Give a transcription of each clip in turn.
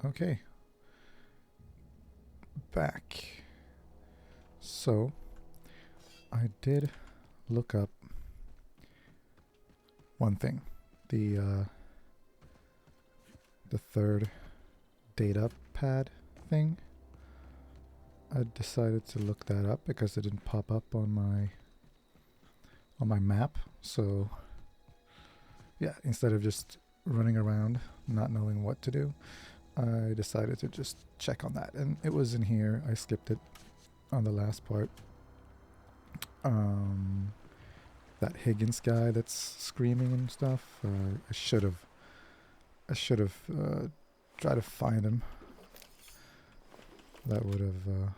Okay. Back. So, I did look up one thing. The third data pad thing. I decided to look that up because it didn't pop up on my map. So, yeah, instead of just running around not knowing what to do, I decided to just check on that, and it was in here. I skipped it on the last part. That Higgins guy that's screaming and stuff. I should have tried to find him. That would have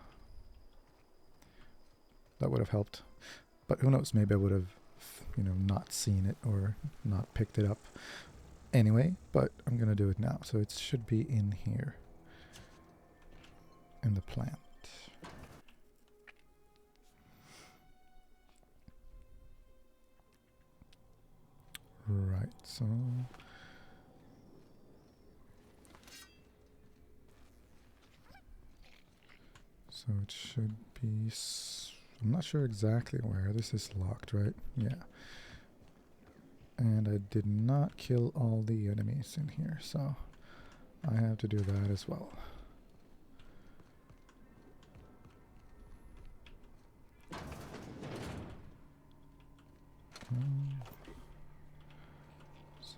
helped. But who knows? Maybe I would have, not seen it or not picked it up. Anyway, but I'm gonna do it now. So it should be in here, in the plant. Right, so it should be, I'm not sure exactly where. This is locked, right? Yeah. And I did not kill all the enemies in here, so I have to do that as well. So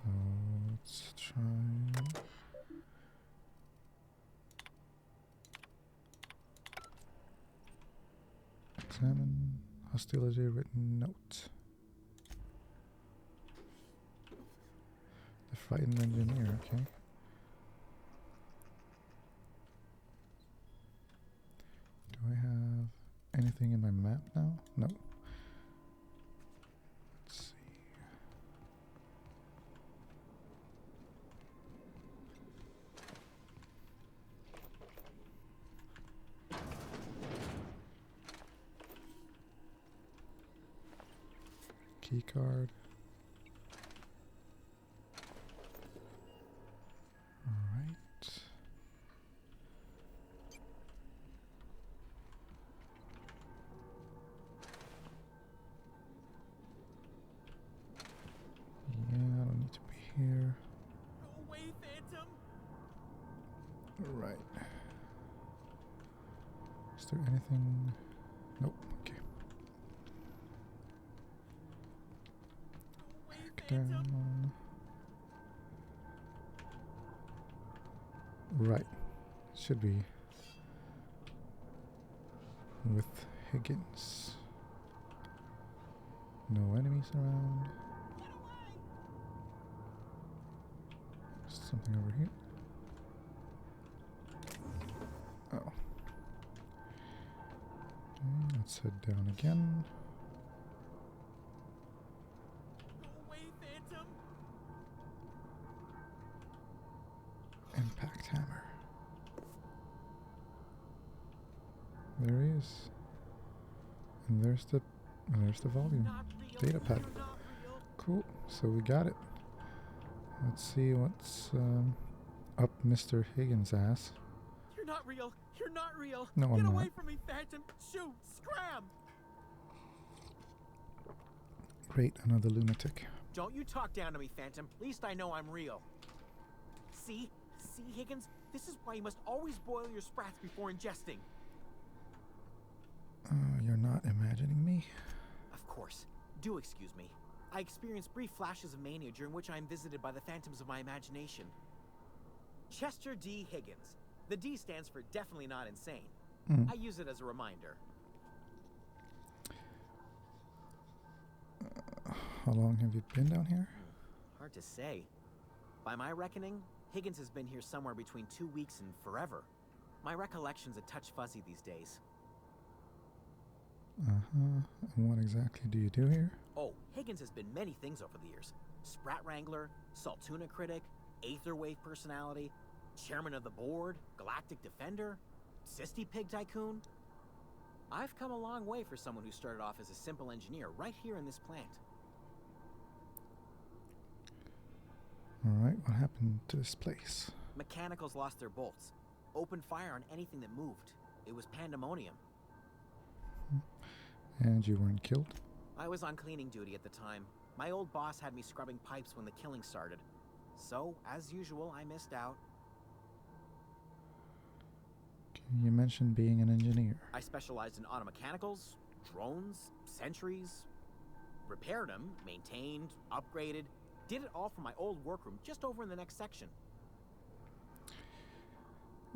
let's try. Examine hostility written note. The frightened engineer, okay. Do I have anything in my map now? No. Let's see. Key card. Alright. Yeah, I don't need to be here. Go away, Phantom! Right. Is there anything? Nope. Okay. Go away, Back Phantom! down. Right. Should be with Higgins. No enemies around. Get away! Something over here. Oh. Let's head down again. Go away, Phantom! Impact hammer. There he is. And there's the volume. Not real. Data pad. You're not real. Cool. So we got it. Let's see what's up Mr. Higgins' ass. You're not real. You're not real. No, Get I'm away not. from me, Phantom! Shoot! Scram! Great, another lunatic. Don't you talk down to me, Phantom. At least I know I'm real. See, Higgins? This is why you must always boil your sprats before ingesting. You're not imagining me? Of course. Do excuse me. I experience brief flashes of mania during which I am visited by the phantoms of my imagination. Chester D. Higgins. The D stands for definitely not insane. I use it as a reminder. How long have you been down here? Hard to say. By my reckoning, Higgins has been here somewhere between 2 weeks and forever. My recollection's a touch fuzzy these days. And what exactly do you do here? Oh, Higgins has been many things over the years. Sprat Wrangler, Saltuna Critic, Aetherwave Personality, Chairman of the Board, Galactic Defender, Sisty Pig Tycoon. I've come a long way for someone who started off as a simple engineer right here in this plant. Alright, what happened to this place? Mechanicals lost their bolts. Opened fire on anything that moved. It was pandemonium. And you weren't killed? I was on cleaning duty at the time. My old boss had me scrubbing pipes when the killing started. So, as usual, I missed out. You mentioned being an engineer. I specialized in automechanicals, drones, sentries. Repaired them, maintained, upgraded. Did it all from my old workroom just over in the next section.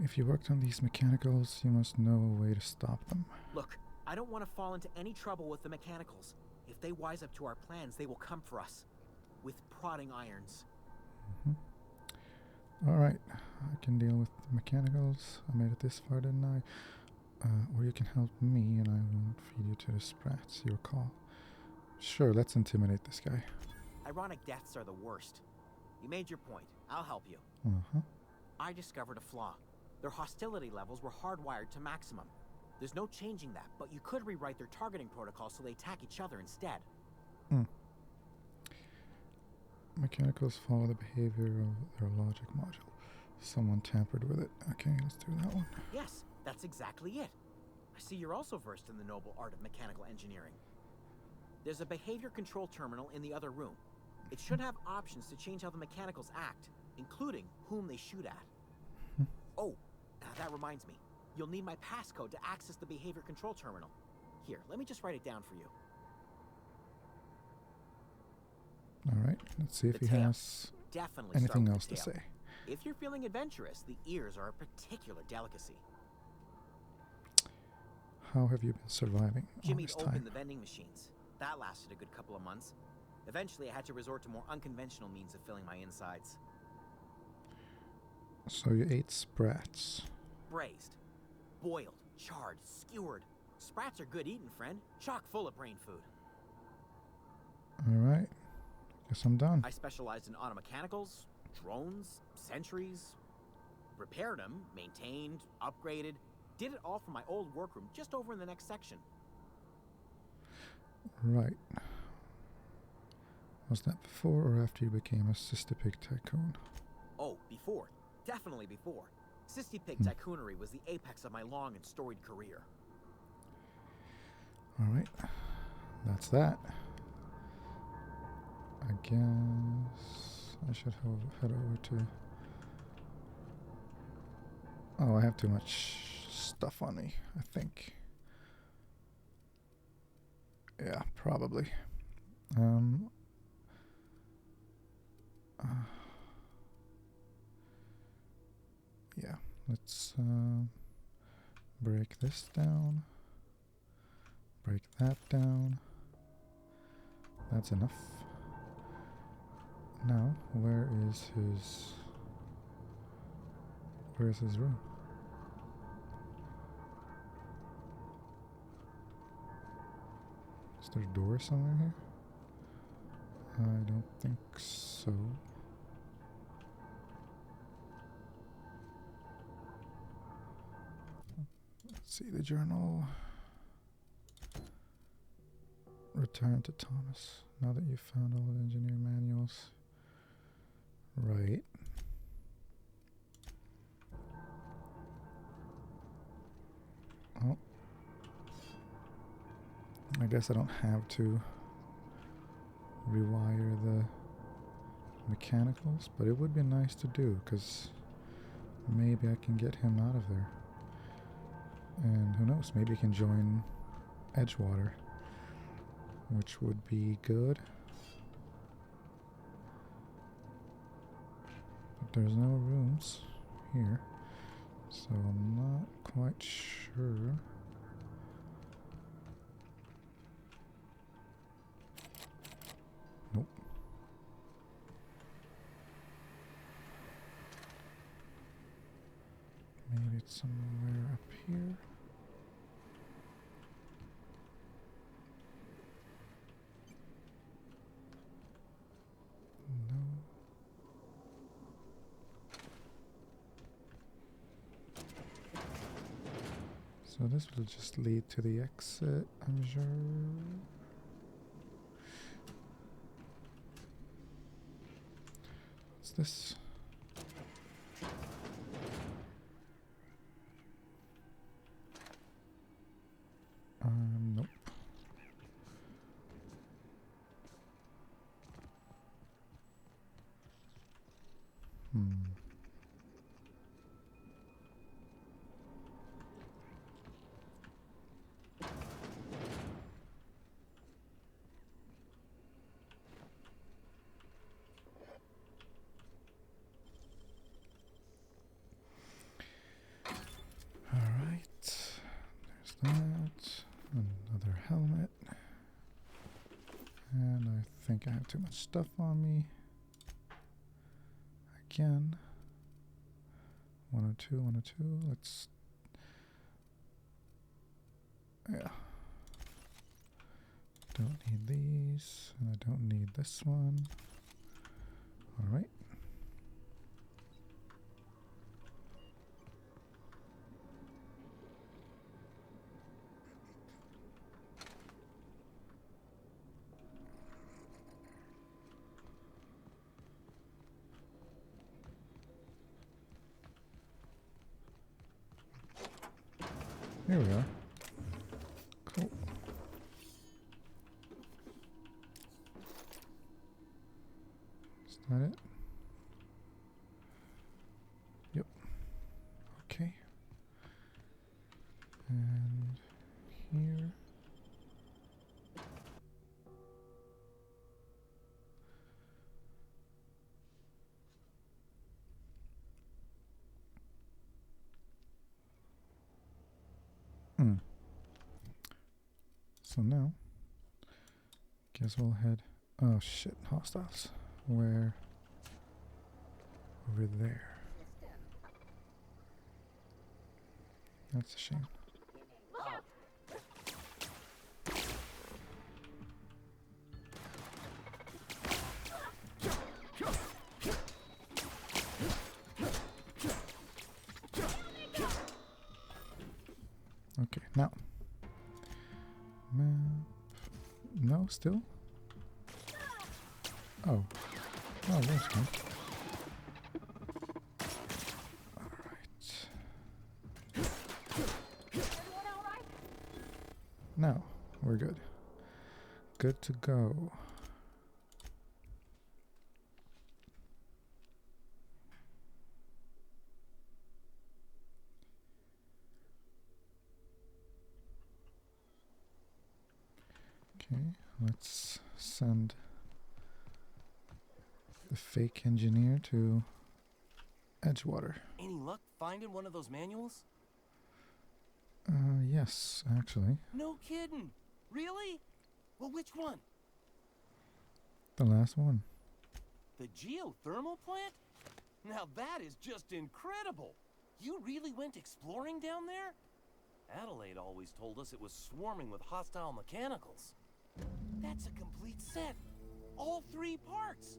If you worked on these mechanicals, you must know a way to stop them. Look, I don't want to fall into any trouble with the mechanicals. If they wise up to our plans, they will come for us. With prodding irons. Alright, I can deal with the mechanicals. I made it this far, didn't I? Or you can help me and I won't feed you to the sprats. Your call. Sure, let's intimidate this guy. Ironic deaths are the worst. You made your point. I'll help you. I discovered a flaw. Their hostility levels were hardwired to maximum. There's no changing that, but you could rewrite their targeting protocol so they attack each other instead. Mechanicals follow the behavior of their logic module. Someone tampered with it. Okay, let's do that one. Yes, that's exactly it. I see you're also versed in the noble art of mechanical engineering. There's a behavior control terminal in the other room. It should have options to change how the mechanicals act, including whom they shoot at. Oh, that reminds me. You'll need my passcode to access the behavior control terminal. Here, let me just write it down for you. Alright, let's see if he has Definitely anything else to say. If you're feeling adventurous, the ears are a particular delicacy. How have you been surviving all Jimmy this opened time? the vending machines. That lasted a good couple of months. Eventually, I had to resort to more unconventional means of filling my insides. So you ate sprats. Braised, boiled, charred, skewered. Sprats are good eating, friend. Chock full of brain food. Alright, guess I'm done. I specialized in automechanicals, drones, sentries. Repaired them, maintained, upgraded. Did it all from my old workroom just over in the next section. Right. Was that before or after you became a Sister Pig Tycoon? Oh, before. Definitely before. Sissy Pig Tycoonery was the apex of my long and storied career. Alright, that's that. I guess I should head over to... Oh, I have too much stuff on me, I think. Yeah, probably. Yeah, let's break this down. Break that down. That's enough. Now, where's his room? Is there a door somewhere here? I don't think so. Let's see the journal. Return to Thomas. Now that you've found all the engineer manuals. Right. Oh. I guess I don't have to rewire the mechanicals, but it would be nice to do, because maybe I can get him out of there. And who knows, maybe he can join Edgewater, which would be good. But there's no rooms here, so I'm not quite sure. Nope. Maybe it's somewhere up here. No. So this will just lead to the exit, I'm sure. What's this? Alright. There's that. Another helmet. And I think I have too much stuff on me. Again. 102, 102. Let's... Yeah. Don't need these. And I don't need this one. Alright. Here we are. Cool. Is that it? Yep. Okay. And here. So now, guess we'll head. Oh shit, hostiles. Where? Over there. That's a shame. Okay, now. Map. No, still? Oh. Oh, there's one. Alright. Now, we're good. Good to go. Okay, let's send the fake engineer to Edgewater. Any luck finding one of those manuals? Yes, actually. No kidding. Really? Well, which one? The last one. The geothermal plant? Now that is just incredible. You really went exploring down there? Adelaide always told us it was swarming with hostile mechanicals. That's a complete set. All 3 parts.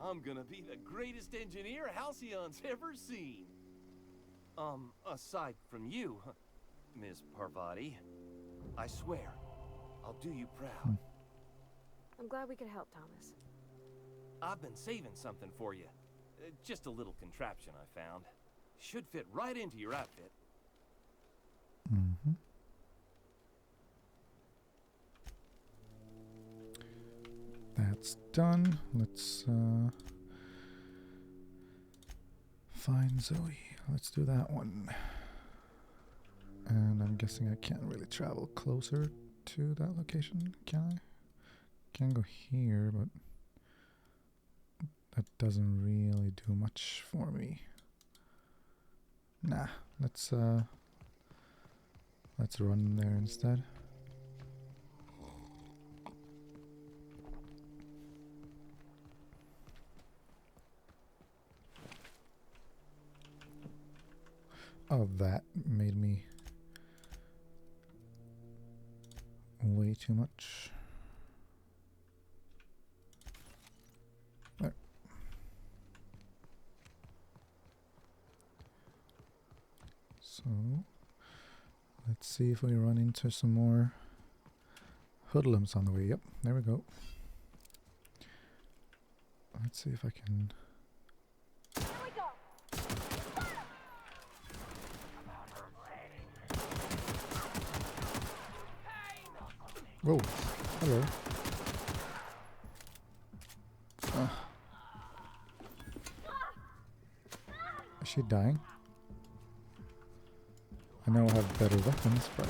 I'm gonna be the greatest engineer Halcyon's ever seen. Aside from you, Miss Parvati. I swear, I'll do you proud. I'm glad we could help, Thomas. I've been saving something for you. Just a little contraption I found. Should fit right into your outfit. Mm-hmm. That's done. Let's find Zoe. Let's do that one. And I'm guessing I can't really travel closer to that location, can I? Can go here, but that doesn't really do much for me. Nah, let's run there instead. Oh, that made me way too much. There. So, let's see if we run into some more hoodlums on the way. Yep, there we go. Let's see if I can... Whoa, hello. she dying? I know I have better weapons, but...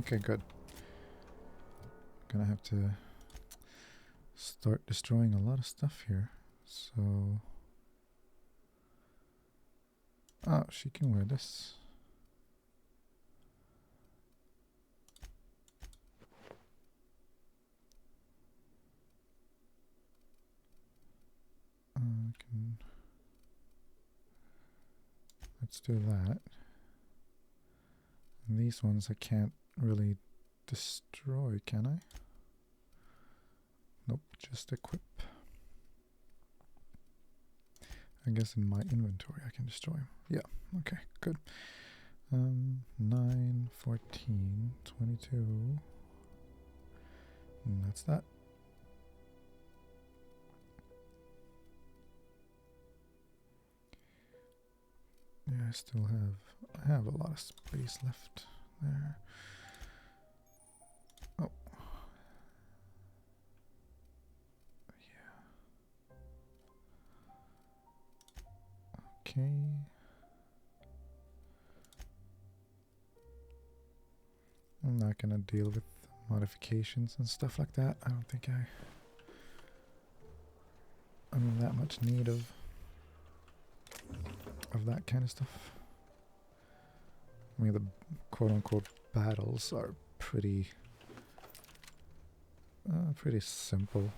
Okay, good. Gonna have to start destroying a lot of stuff here. So... Oh, she can wear this. Let's do that. And these ones I can't really destroy, can I? Nope, just equip. I guess in my inventory I can destroy them. Yeah, okay, good. 9, 14, 22. And that's that. Yeah, I have a lot of space left there. Oh. Yeah. Okay. I'm not gonna deal with modifications and stuff like that. I don't think I'm in that much need of that kind of stuff. I mean, the quote-unquote battles are pretty simple,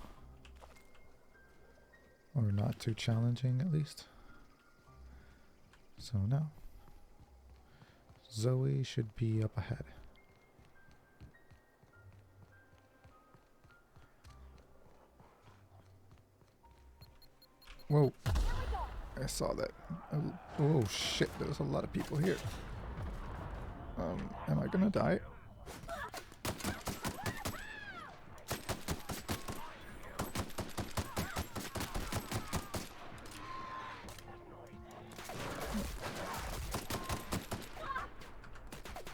or not too challenging at least. So now, Zoe should be up ahead. Whoa! I saw that. Oh shit! There's a lot of people here. Am I gonna die?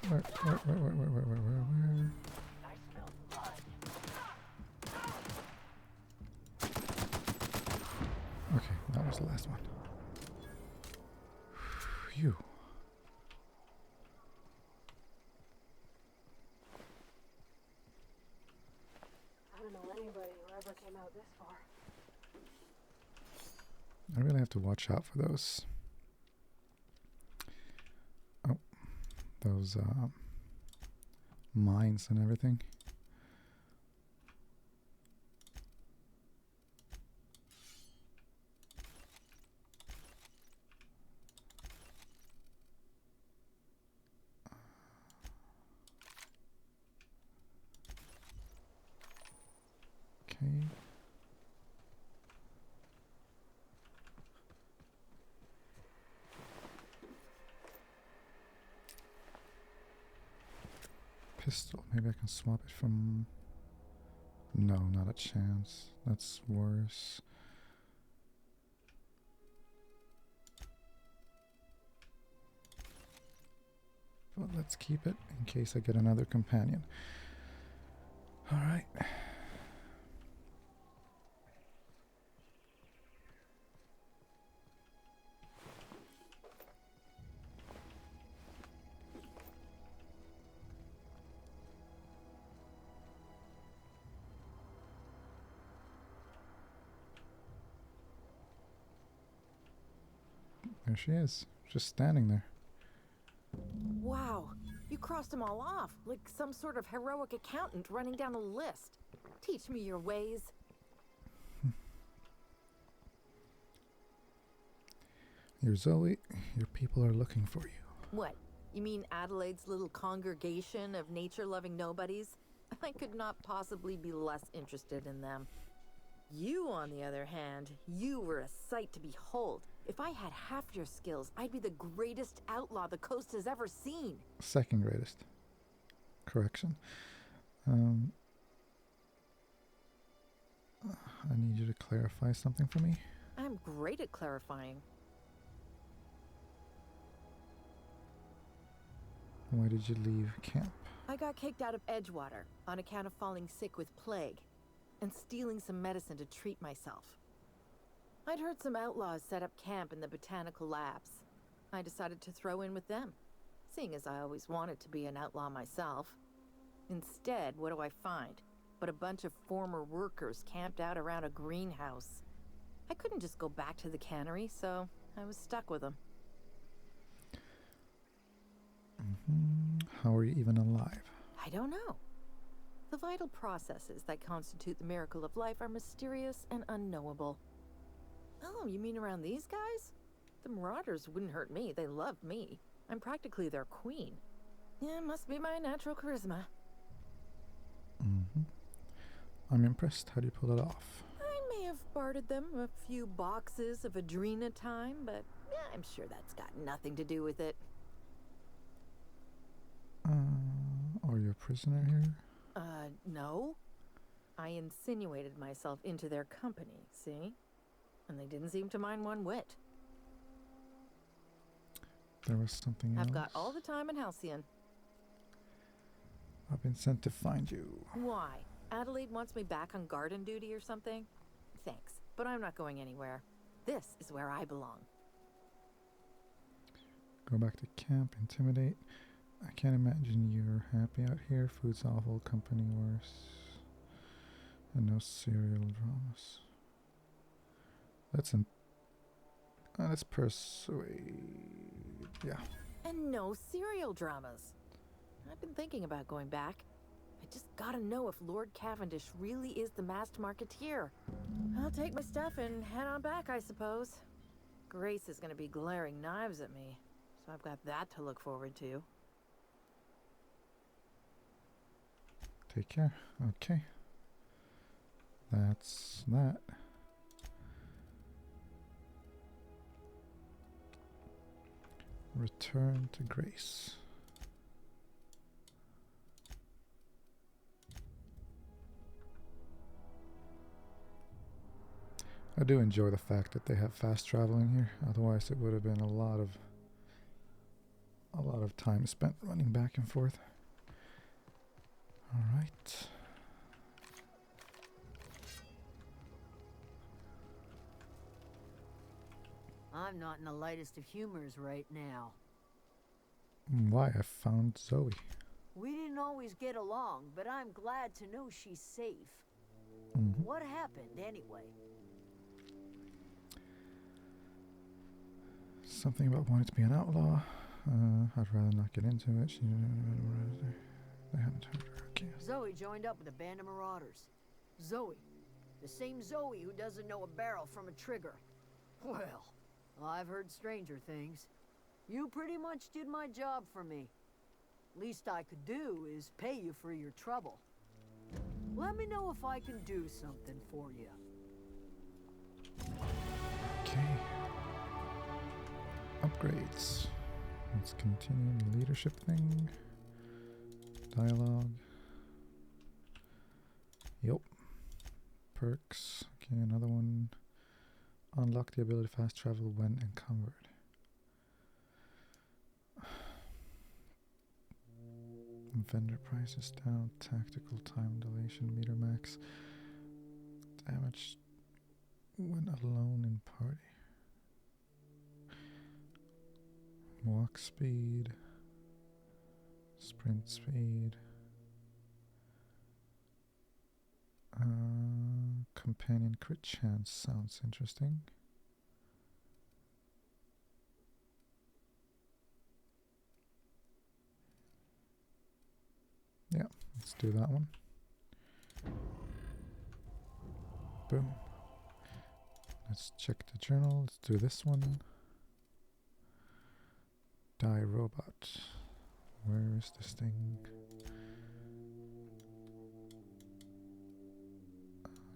Where? Okay, that was the last one. Phew. I don't know anybody who ever came out this far. I really have to watch out for those. Oh, those mines and everything. Okay. Pistol. Maybe I can swap it from... No, not a chance. That's worse. But let's keep it in case I get another companion. Alright. There she is, just standing there. Wow, you crossed them all off, like some sort of heroic accountant running down a list. Teach me your ways. You're Zoe, your people are looking for you. What, you mean Adelaide's little congregation of nature-loving nobodies? I could not possibly be less interested in them. You, on the other hand, you were a sight to behold. If I had half your skills, I'd be the greatest outlaw the coast has ever seen. Second greatest. Correction. I need you to clarify something for me. I'm great at clarifying. Why did you leave camp? I got kicked out of Edgewater on account of falling sick with plague and stealing some medicine to treat myself. I'd heard some outlaws set up camp in the botanical labs. I decided to throw in with them, seeing as I always wanted to be an outlaw myself. Instead, what do I find but a bunch of former workers camped out around a greenhouse? I couldn't just go back to the cannery, so I was stuck with them. How are you even alive? I don't know. The vital processes that constitute the miracle of life are mysterious and unknowable. Oh, you mean around these guys? The Marauders wouldn't hurt me. They love me. I'm practically their queen. Yeah, must be my natural charisma. I'm impressed. How do you pull it off? I may have bartered them a few boxes of Adrena time, but yeah, I'm sure that's got nothing to do with it. Are you a prisoner here? No. I insinuated myself into their company, see? And they didn't seem to mind one whit. There was something else. I've got all the time in Halcyon. I've been sent to find you. Why? Adelaide wants me back on garden duty or something? Thanks, but I'm not going anywhere. This is where I belong. Go back to camp, intimidate. I can't imagine you're happy out here. Food's awful, company worse. And no serial dramas. Let's persuade. Yeah. And no serial dramas. I've been thinking about going back. I just gotta know if Lord Cavendish really is the masked marketeer. I'll take my stuff and head on back, I suppose. Grace is gonna be glaring knives at me, so I've got that to look forward to. Take care. Okay. That's that. Return to Grace. I do enjoy the fact that they have fast traveling here. Otherwise, it would have been a lot of time spent running back and forth. All right. I'm not in the lightest of humors right now. Why? I found Zoe. We didn't always get along, but I'm glad to know she's safe. What happened anyway? Something about wanting to be an outlaw. I'd rather not get into it. They haven't heard her. Okay. Zoe joined up with a band of marauders. Zoe. The same Zoe who doesn't know a barrel from a trigger. Well, I've heard stranger things. You pretty much did my job for me. Least I could do is pay you for your trouble. Let me know if I can do something for you. Okay. Upgrades. Let's continue the leadership thing. Dialogue. Yup. Perks. Okay, another one. Unlock the ability to fast travel when encumbered. Vendor prices down. Tactical time dilation. Meter max. Damage when alone in party. Walk speed. Sprint speed. Companion crit chance sounds interesting. Yeah, let's do that one. Boom. Let's check the journal. Let's do this one. Die robot. Where is this thing?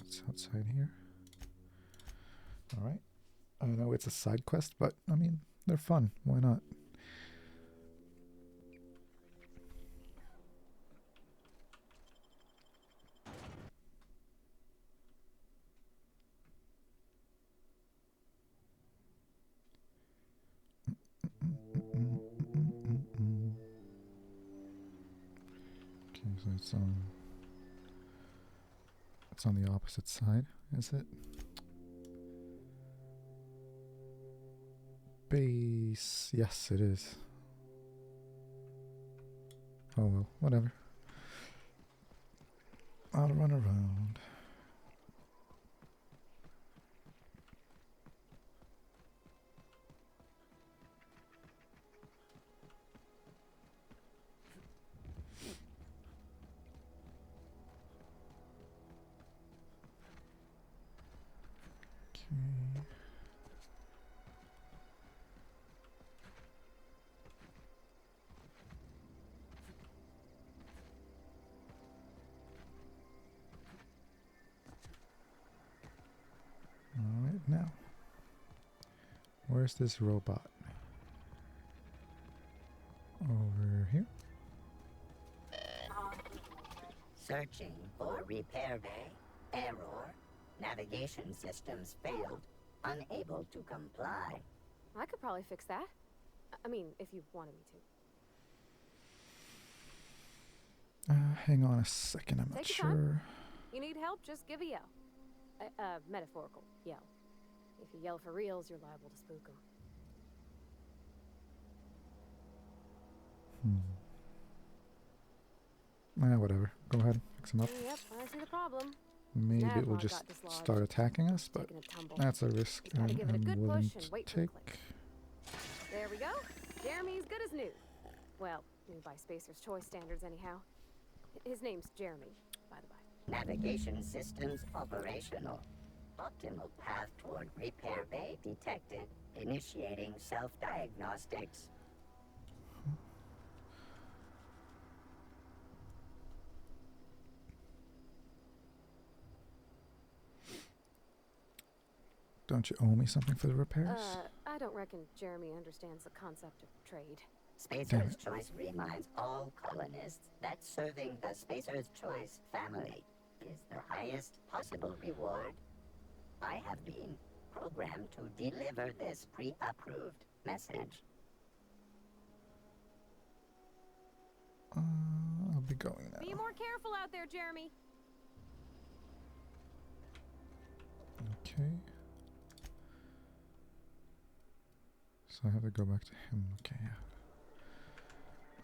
It's outside here. Alright. I know it's a side quest, but I mean, they're fun. Why not? It's on the opposite side, is it? Base. Yes, it is. Oh well, whatever. I'll run around. Okay. Alright, now. Where's this robot? Over here? Searching for repair bay. Error. Navigation systems failed. Unable to comply. I could probably fix that. I mean, if you wanted me to. Hang on a second, I'm not Take your time. sure. You need help, just give a yell. Metaphorical yell. If you yell for reals, you're liable to spook them. Whatever. Go ahead, fix him up. Yep, I see the problem. Maybe it will Navlog just got dislodged. start attacking us, but Taking a tumble. that's a risk Just gotta give it a I'm good willing push and to wait for the take. click. There we go. Jeremy's good as new. Well, new by Spacer's Choice standards anyhow. His name's Jeremy, by the by. Navigation systems operational. Optimal path toward repair bay detected. Initiating self-diagnostics. Don't you owe me something for the repairs? I don't reckon Jeremy understands the concept of trade. Spacer's Choice reminds all colonists that serving the Spacer's Choice family is the highest possible reward. I have been programmed to deliver this pre-approved message. I'll be going now. Be more careful out there, Jeremy. Okay. So I have to go back to him. Okay, yeah.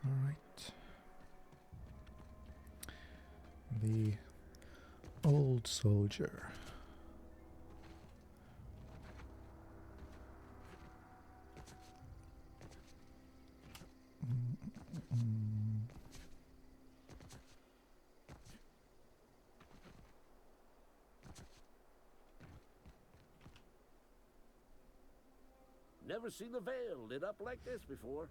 Alright. The old soldier. Never seen the Vale lit up like this before.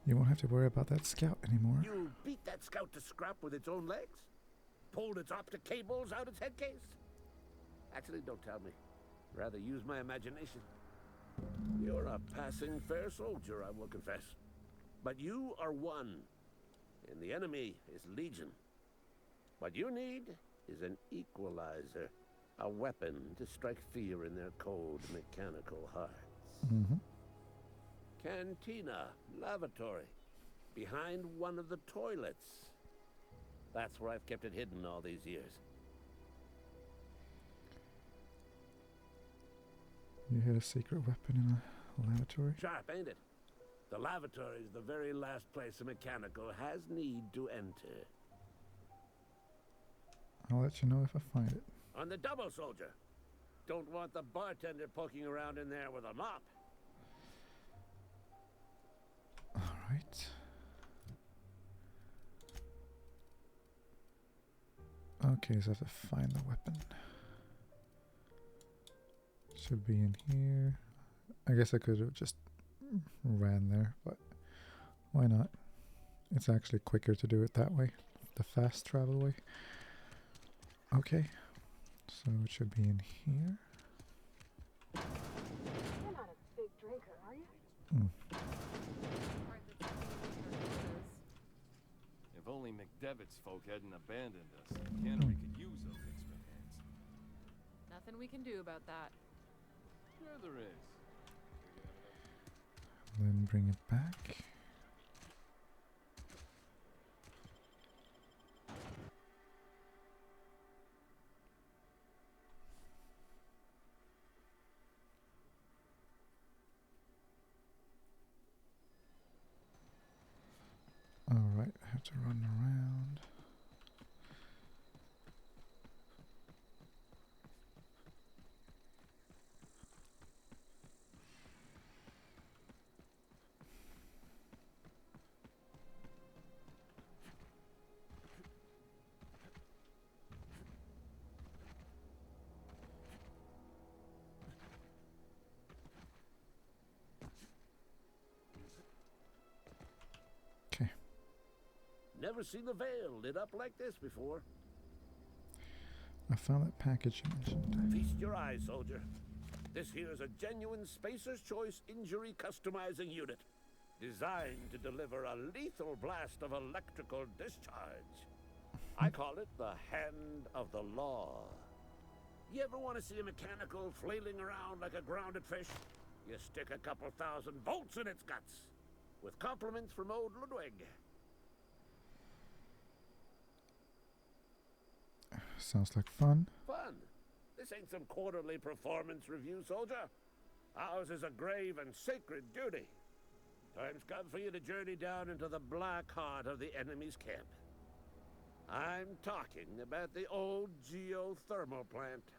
You won't have to worry about that scout anymore. You beat that scout to scrap with its own legs? Pulled its optic cables out its head case? Actually, don't tell me. Rather use my imagination. You're a passing fair soldier, I will confess. But you are one, and the enemy is legion. What you need is an equalizer. A weapon to strike fear in their cold, mechanical hearts. Cantina, lavatory, behind one of the toilets. That's where I've kept it hidden all these years. You hid a secret weapon in a lavatory? Sharp, ain't it? The lavatory is the very last place a mechanical has need to enter. I'll let you know if I find it. On the double, soldier. Don't want the bartender poking around in there with a mop. Alright. Okay, so I have to find the weapon. Should be in here. I guess I could have just ran there, but why not? It's actually quicker to do it that way. The fast travel way. Okay. So it should be in here. You're not a big drinker, are you? If only McDevitt's folk hadn't abandoned us. Cannery could use those extra hands. Nothing we can do about that. Sure there is. Then bring it back. have to run around. Okay. Never seen the Vale lit up like this before. I found that package you mentioned. Feast your eyes, soldier. This here is a genuine Spacer's Choice injury customizing unit, designed to deliver a lethal blast of electrical discharge. I call it the Hand of the Law. You ever want to see a mechanical flailing around like a grounded fish? You stick a couple thousand volts in its guts. With compliments from old Ludwig. Sounds like fun. Fun? This ain't some quarterly performance review, soldier. Ours is a grave and sacred duty. Time's come for you to journey down into the black heart of the enemy's camp. I'm talking about the old geothermal plant.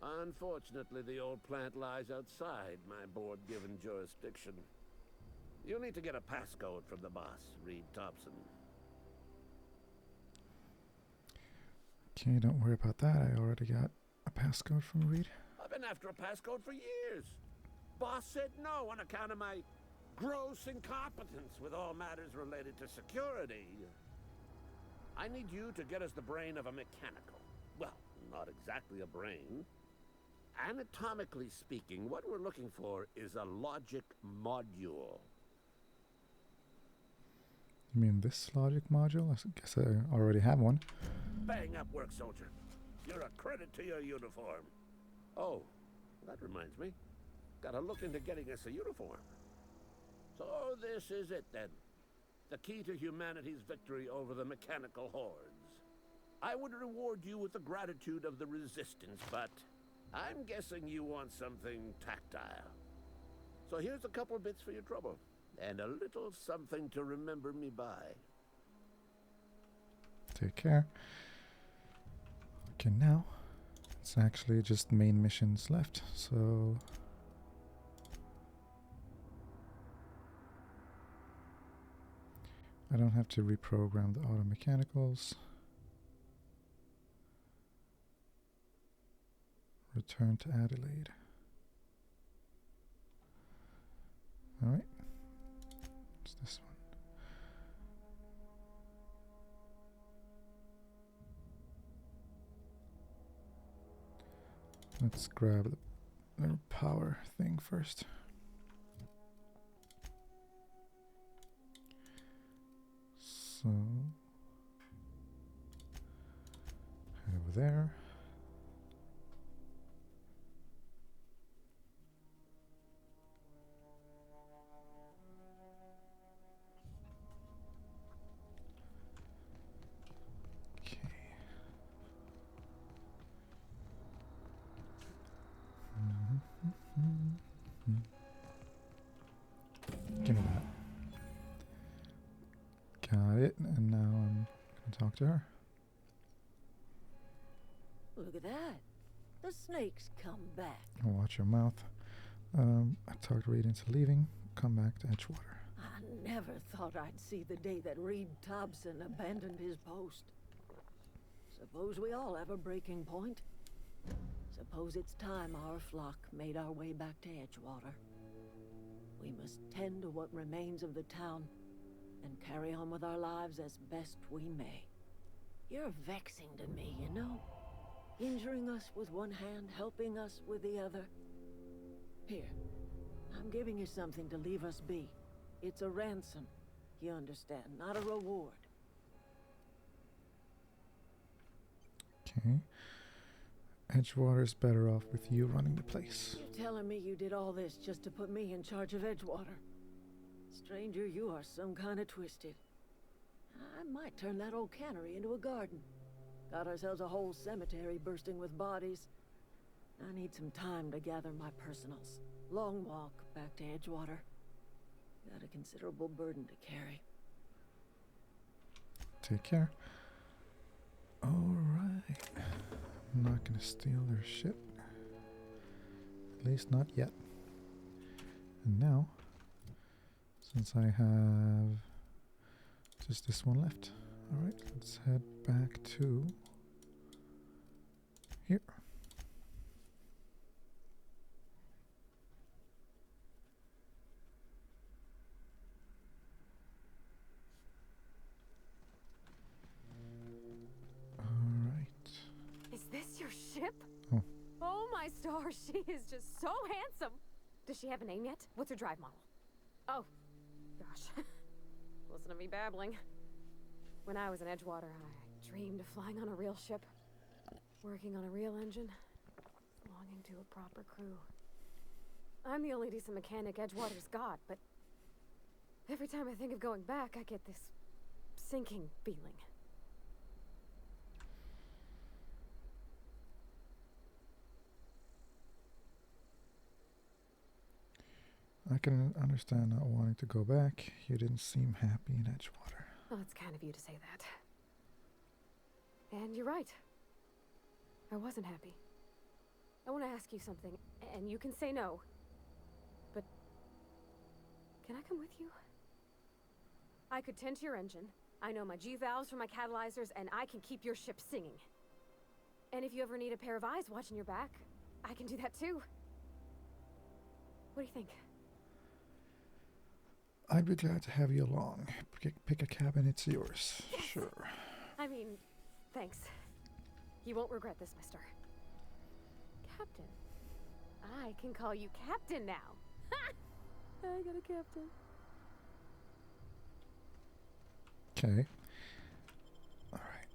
Unfortunately, the old plant lies outside my board-given jurisdiction. You'll need to get a passcode from the boss, Reed Thompson. Okay, don't worry about that. I already got a passcode from Reed. I've been after a passcode for years. Boss said no on account of my gross incompetence with all matters related to security. I need you to get us the brain of a mechanical. Well, not exactly a brain. Anatomically speaking, what we're looking for is a logic module. You mean this logic module? I guess I already have one. Bang up work, soldier. You're a credit to your uniform. Oh, that reminds me. Gotta look into getting us a uniform. So this is it then. The key to humanity's victory over the mechanical hordes. I would reward you with the gratitude of the resistance, but I'm guessing you want something tactile. So here's a couple bits for your trouble, and a little something to remember me by. Take care. Okay, now it's actually just main missions left, so I don't have to reprogram the auto mechanicals. Return to Adelaide. All right. What's this one? Let's grab the little power thing first. So, head over there. Okay. Give me that. Got it, and now I'm gonna talk to her. Look at that. The snake's come back. Watch your mouth. I talked Reed into leaving. Come back to Edgewater. I never thought I'd see the day that Reed Thompson abandoned his post. Suppose we all have a breaking point. Suppose it's time our flock made our way back to Edgewater. We must tend to what remains of the town and carry on with our lives as best we may. You're vexing to me, you know? Injuring us with one hand, helping us with the other. Here, I'm giving you something to leave us be. It's a ransom, you understand, not a reward. Okay. Edgewater's better off with you running the place. You're telling me you did all this just to put me in charge of Edgewater? Stranger, you are some kind of twisted. I might turn that old cannery into a garden. Got ourselves a whole cemetery bursting with bodies. I need some time to gather my personals. Long walk back to Edgewater. Got a considerable burden to carry. take care. Alright. I'm not gonna steal their shit. At least not yet. And now, since I have just this one left, alright, let's head back to here. Is this your ship? Oh. Oh my stars, she is just so handsome. Does she have a name yet? What's her drive model? Oh, gosh. Listen to me babbling. When I was in Edgewater, I dreamed of flying on a real ship, working on a real engine, belonging to a proper crew. I'm the only decent mechanic Edgewater's got, but every time I think of going back, I get this sinking feeling. I can understand not wanting to go back. You didn't seem happy in Edgewater. Well, it's kind of you to say that. And you're right. I wasn't happy. I want to ask you something, and you can say no. But can I come with you? I could tend to your engine. I know my G-valves from my catalyzers, and I can keep your ship singing. And if you ever need a pair of eyes watching your back, I can do that too. What do you think? I'd be glad to have you along. Pick a cabin, it's yours. Yes. Sure. I mean, thanks. You won't regret this, mister. Captain. I can call you Captain now. Ha! I got a captain. Okay. Alright.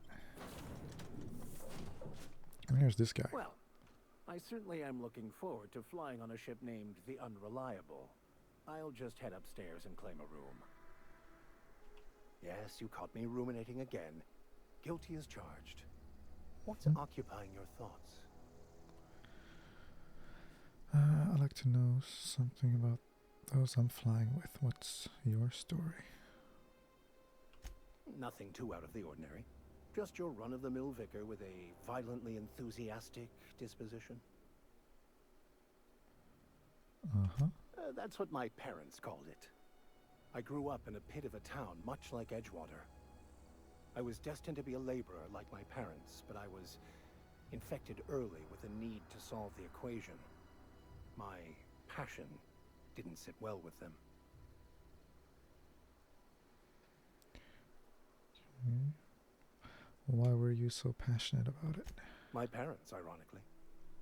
And here's this guy. Well, I certainly am looking forward to flying on a ship named the Unreliable. I'll just head upstairs and claim a room. Yes, you caught me ruminating again. Guilty as charged. What's occupying your thoughts? I'd like to know something about those I'm flying with. What's your story? Nothing too out of the ordinary. Just your run-of-the-mill vicar with a violently enthusiastic disposition. Uh-huh. That's what my parents called it. I grew up in a pit of a town much like Edgewater. I was destined to be a laborer like my parents, but I was infected early with a need to solve the equation. My passion didn't sit well with them. Why were you so passionate about it? My parents, ironically.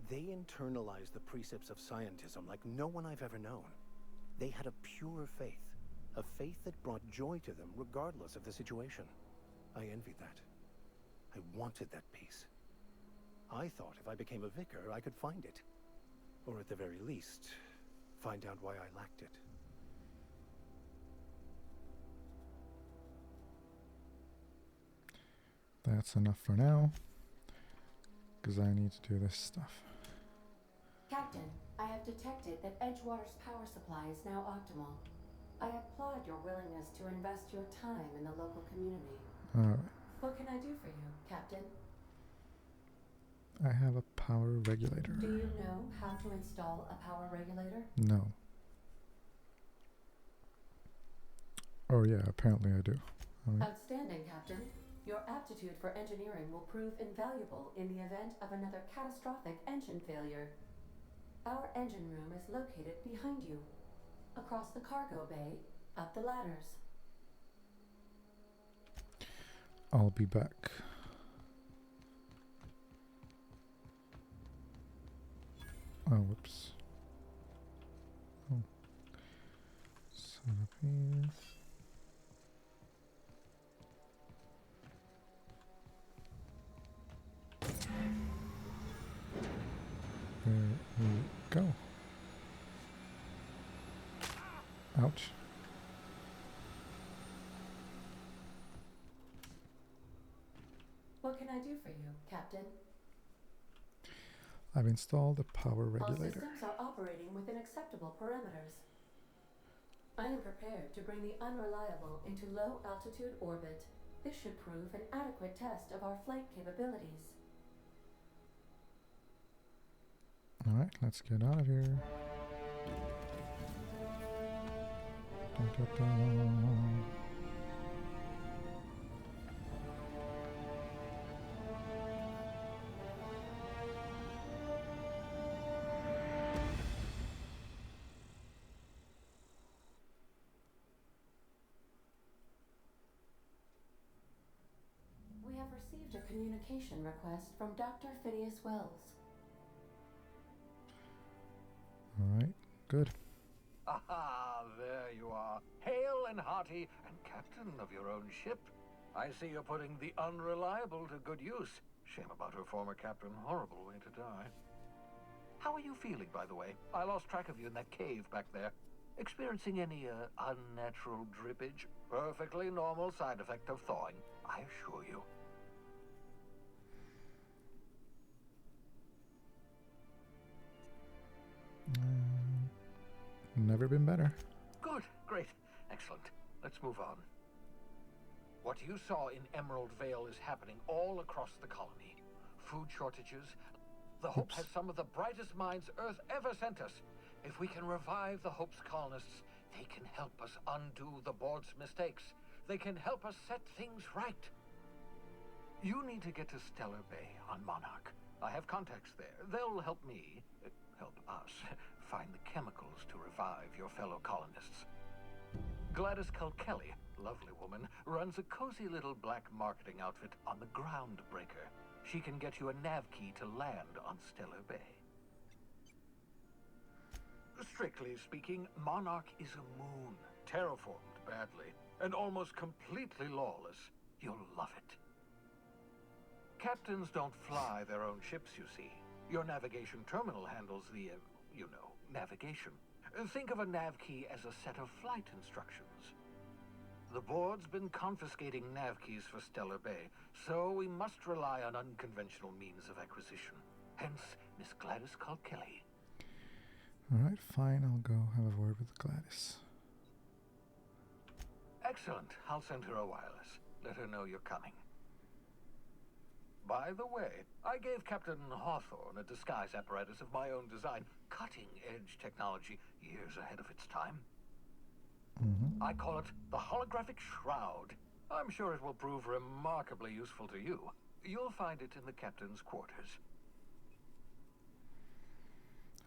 They internalized the precepts of scientism like no one I've ever known. They had a pure faith, a faith that brought joy to them regardless of the situation. I envied that. I wanted that peace. I thought if I became a vicar, I could find it. Or at the very least, find out why I lacked it. That's enough for now, because I need to do this stuff. Captain, I have detected that Edgewater's power supply is now optimal. I applaud your willingness to invest your time in the local community. Alright. What can I do for you, Captain? I have a power regulator. Do you know how to install a power regulator? No. Oh yeah, apparently I do. Outstanding, Captain. Your aptitude for engineering will prove invaluable in the event of another catastrophic engine failure. Our engine room is located behind you, across the cargo bay, up the ladders. I'll be back. Oh, whoops. Oh. Centerpiece. There we go. Ouch. What can I do for you, Captain? I've installed the power All regulator. systems are operating within acceptable parameters. I am prepared to bring the Unreliable into low-altitude orbit. This should prove an adequate test of our flight capabilities. Alright, let's get out of here. Dun, dun, dun. We have received a communication request from Dr. Phineas Wells. Alright, good. Aha, there you are. Hale and hearty and captain of your own ship. I see you're putting the unreliable to good use. Shame about her former captain. Horrible way to die. How are you feeling, by the way? I lost track of you in that cave back there. Experiencing any, unnatural drippage? Perfectly normal side effect of thawing, I assure you. Never been better. Good, great, excellent. Let's move on. What you saw in Emerald Vale is happening all across the colony. Food shortages. The Hope has some of the brightest minds Earth ever sent us. If we can revive the Hope's colonists, they can help us undo the board's mistakes. They can help us set things right. You need to get to Stellar Bay on Monarch. I have contacts there. They'll help me, help us, find the chemicals to revive your fellow colonists. Gladys Culkelly, lovely woman, runs a cozy little black marketing outfit on the Groundbreaker. She can get you a nav key to land on Stellar Bay. Strictly speaking, Monarch is a moon, terraformed badly, and almost completely lawless. You'll love it. Captains don't fly their own ships, you see. Your navigation terminal handles the, navigation. Think of a nav key as a set of flight instructions. The board's been confiscating nav keys for Stellar Bay, so we must rely on unconventional means of acquisition. Hence, Miss Gladys Culkelly. Alright, fine, I'll go have a word with Gladys. Excellent. I'll send her a wireless. Let her know you're coming. By the way, I gave Captain Hawthorne a disguise apparatus of my own design, cutting-edge technology, years ahead of its time. I call it the Holographic Shroud. I'm sure it will prove remarkably useful to you. You'll find it in the captain's quarters.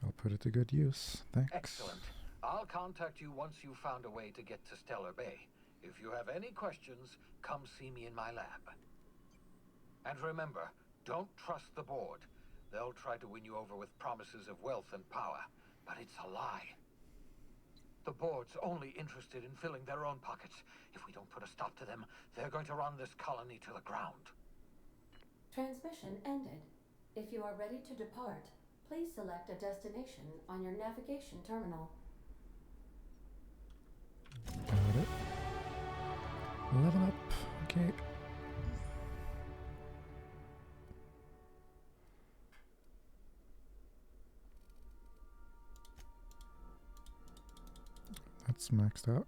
I'll put it to good use. Thanks. Excellent. I'll contact you once you've found a way to get to Stellar Bay. If you have any questions, come see me in my lab. And remember, don't trust the board. They'll try to win you over with promises of wealth and power, but it's a lie. The board's only interested in filling their own pockets. If we don't put a stop to them, they're going to run this colony to the ground. Transmission ended. If you are ready to depart, please select a destination on your navigation terminal. Got it. Level up. Okay. That's maxed out.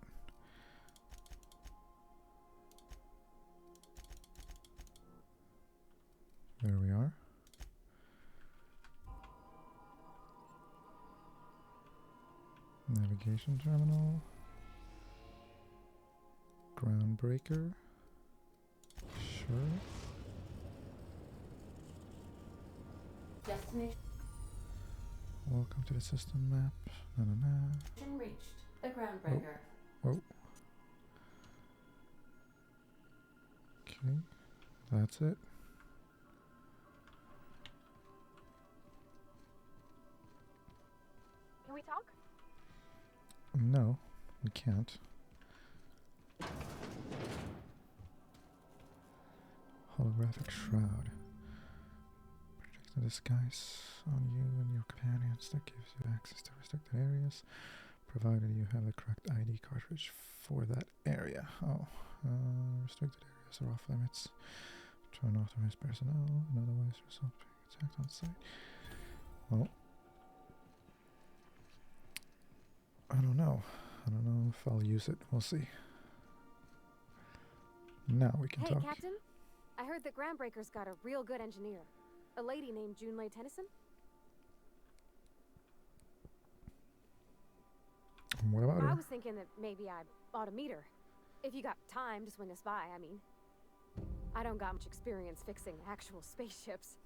There we are. Navigation terminal. Groundbreaker. Sure. Destination Welcome to the system map. reached. The Groundbreaker. Oh. Okay. That's it. Can we talk? No, we can't. Holographic shroud. Projects a disguise on you and your companions that gives you access to restricted areas, provided you have the correct ID cartridge for that area. Restricted areas are off limits to unauthorized personnel and otherwise result being attacked on site. Well, I don't know. I don't know if I'll use it. We'll see. Now we can Hey, talk. Captain. I heard that Groundbreaker's got a real good engineer. A lady named Junlei Tennyson. What about I her? was thinking that maybe I ought to meet her. If you got time to swing us by, I mean. I don't got much experience fixing actual spaceships.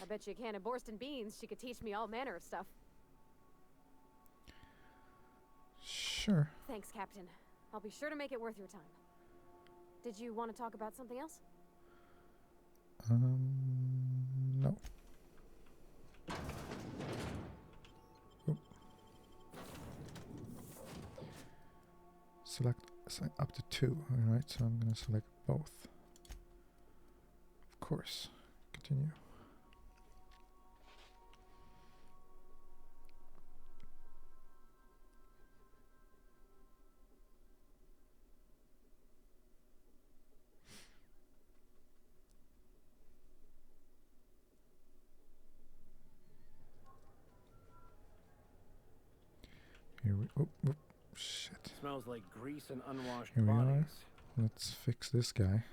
I bet you a can of Borston beans she could teach me all manner of stuff. Sure. Thanks, Captain. I'll be sure to make it worth your time. Did you want to talk about something else? No. Oop. Select up to 2. Alright, so I'm going to select both. Of course. Continue. Here we shit. Smells like grease and unwashed Here we are. bodies. Let's fix this guy.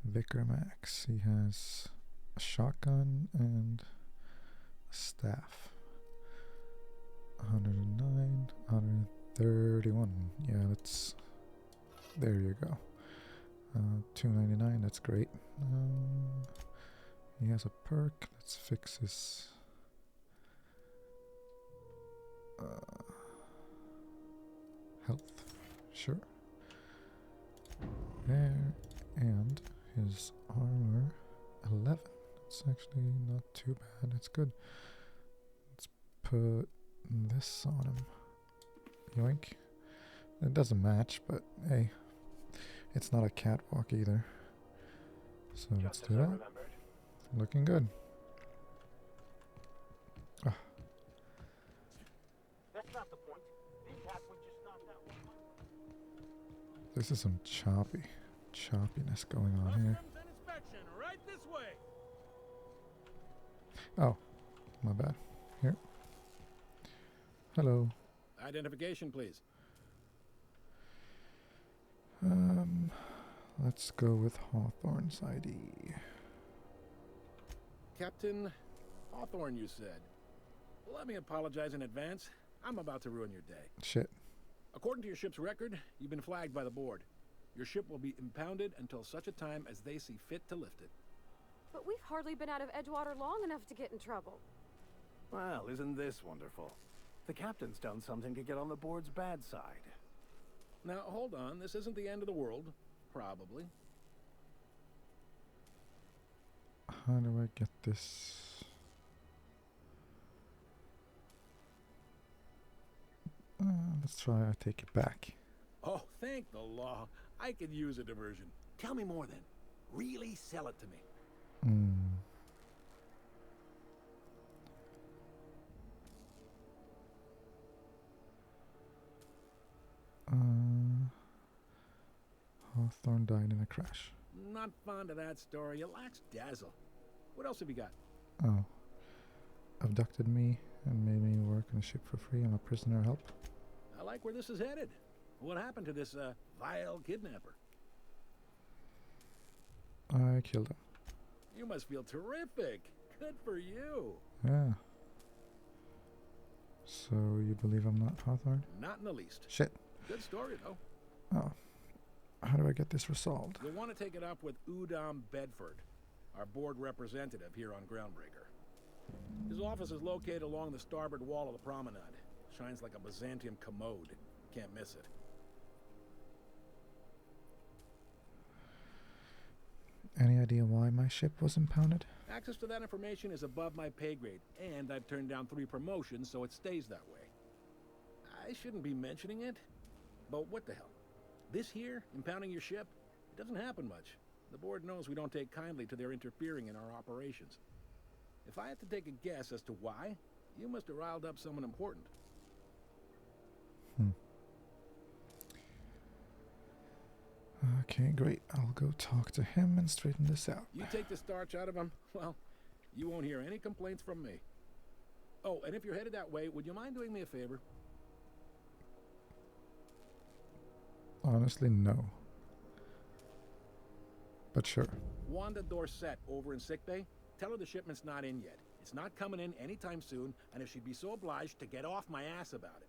Vicar Max. He has a shotgun and a staff. 109, 131. Yeah, let's. There you go. 299. That's great. He has a perk. Let's fix his. Health. Sure. There. And his armor 11. It's actually not too bad. It's good. Let's put this on him. Yoink. It doesn't match, but hey, it's not a catwalk either. So let's do that. Looking good. Ah. That's not the point. These hats would just not that one. This is some choppiness going on here. Customs and inspection, right this way. Oh, my bad. Here. Hello. Identification, please. Let's go with Hawthorne's ID. Captain Hawthorne, you said. Let me apologize in advance. I'm about to ruin your day. Shit. According to your ship's record, you've been flagged by the board. Your ship will be impounded until such a time as they see fit to lift it. But we've hardly been out of Edgewater long enough to get in trouble. Well, isn't this wonderful? The captain's done something to get on the board's bad side. Now, hold on. This isn't the end of the world. Probably. How do I get this? Let's try. I take it back. Oh, thank the law. I could use a diversion. Tell me more then. Really sell it to me. Hawthorne died in a crash. Not fond of that story. It lacks dazzle. What else have you got? Oh. Abducted me and made me work on a ship for free. I'm a prisoner. Help. I like where this is headed. What happened to this, vile kidnapper? I killed him. You must feel terrific. Good for you. Yeah. So you believe I'm not Hawthorne? Not in the least. Shit. Good story, though. Oh. How do I get this resolved? You'll want to take it up with Udom Bedford, our board representative here on Groundbreaker. His office is located along the starboard wall of the promenade. Shines like a Byzantium commode. Can't miss it. Any idea why my ship was impounded? Access to that information is above my pay grade, and I've turned down 3 promotions, so it stays that way. I shouldn't be mentioning it, but what the hell? This here, impounding your ship, it doesn't happen much. The board knows we don't take kindly to their interfering in our operations. If I had to take a guess as to why, you must have riled up someone important. Okay, great. I'll go talk to him and straighten this out. You take the starch out of him, well, you won't hear any complaints from me. Oh, and if you're headed that way, would you mind doing me a favor? Honestly, no. but sure. Wanda Dorset over in sickbay. Tell her the shipment's not in yet. It's not coming in anytime soon, and if she'd be so obliged to get off my ass about it.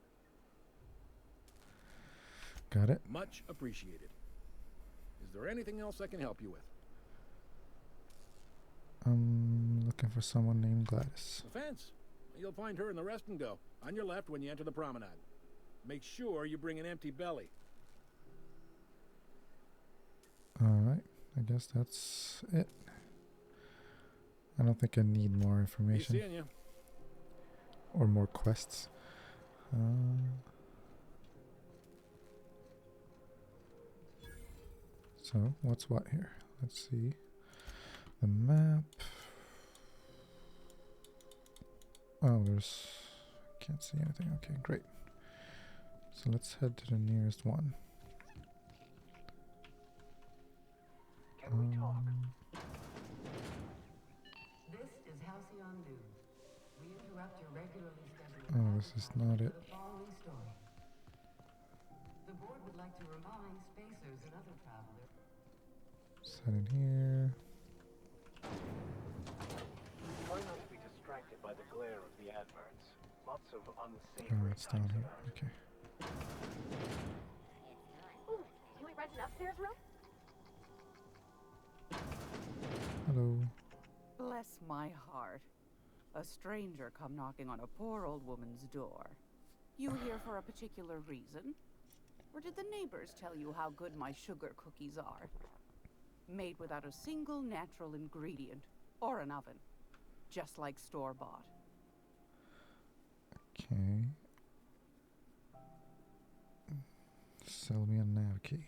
Got it. Much appreciated. Is there anything else I can help you with? I'm looking for someone named Gladys. The fence. You'll find her in the rest and go, on your left when you enter the promenade. Make sure you bring an empty belly. Alright, I guess that's it. I don't think I need more information. Be seeing you. Or more quests. So, what's what here? Let's see. The map. Oh, there's... Can't see anything. Okay, great. So let's head to the nearest one. Can we talk? This is Halcyon News. We interrupt your regularly scheduled Oh, this is not it. for the following story. The board would like to remind spacers and other travelers. Set in here. Try not to be distracted by the glare of the adverts. Lots of Oh, unsavory it's down types here. about. Okay. Ooh, can we rent an upstairs room? Hello. Bless my heart. A stranger come knocking on a poor old woman's door. You here for a particular reason? Or did the neighbors tell you how good my sugar cookies are? Made without a single natural ingredient or an oven. Just like store-bought. Okay. Sell me a nav key.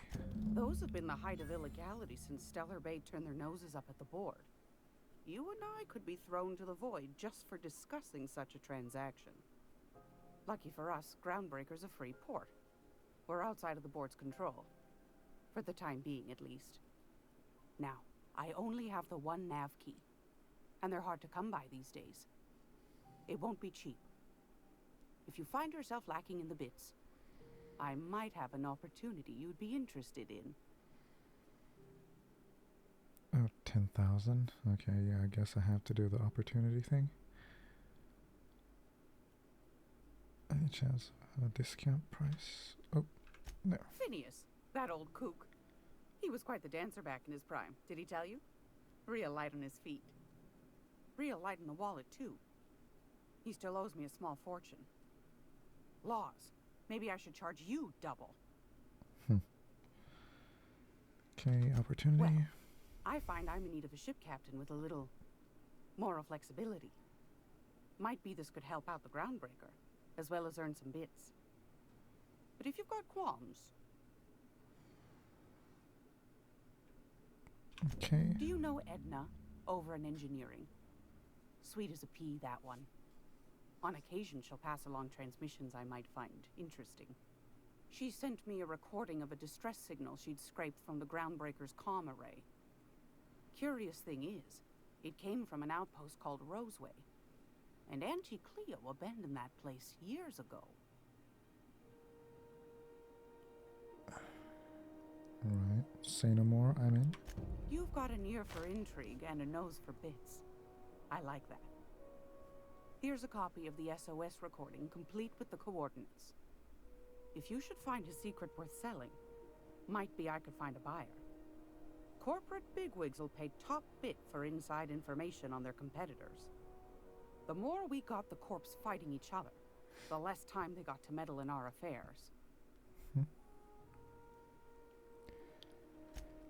Those have been the height of illegality since Stellar Bay turned their noses up at the board. You and I could be thrown to the void just for discussing such a transaction. Lucky for us, Groundbreaker's a free port. We're outside of the board's control. For the time being, at least. Now, I only have the one nav key. And they're hard to come by these days. It won't be cheap. If you find yourself lacking in the bits, I might have an opportunity you'd be interested in. Oh, 10,000? Okay, yeah, I guess I have to do the opportunity thing. Any chance of a discount price? Oh, no. Phineas, that old kook. He was quite the dancer back in his prime, did he tell you? Real light on his feet. Real light in the wallet, too. He still owes me a small fortune. Laws. Maybe I should charge you double. Okay, opportunity. Well, I find I'm in need of a ship captain with a little moral flexibility. Might be this could help out the Groundbreaker, as well as earn some bits. But if you've got qualms... Okay. Do you know Edna, over in engineering? Sweet as a pea, that one. On occasion, she'll pass along transmissions I might find interesting. She sent me a recording of a distress signal she'd scraped from the Groundbreaker's comm array. Curious thing is, it came from an outpost called Roseway. And Auntie Cleo abandoned that place years ago. Right. Say no more, I'm in. You've got an ear for intrigue and a nose for bits. I like that. Here's a copy of the SOS recording, complete with the coordinates. If you should find his secret worth selling, might be I could find a buyer. Corporate bigwigs will pay top bit for inside information on their competitors. The more we got the corps fighting each other, the less time they got to meddle in our affairs.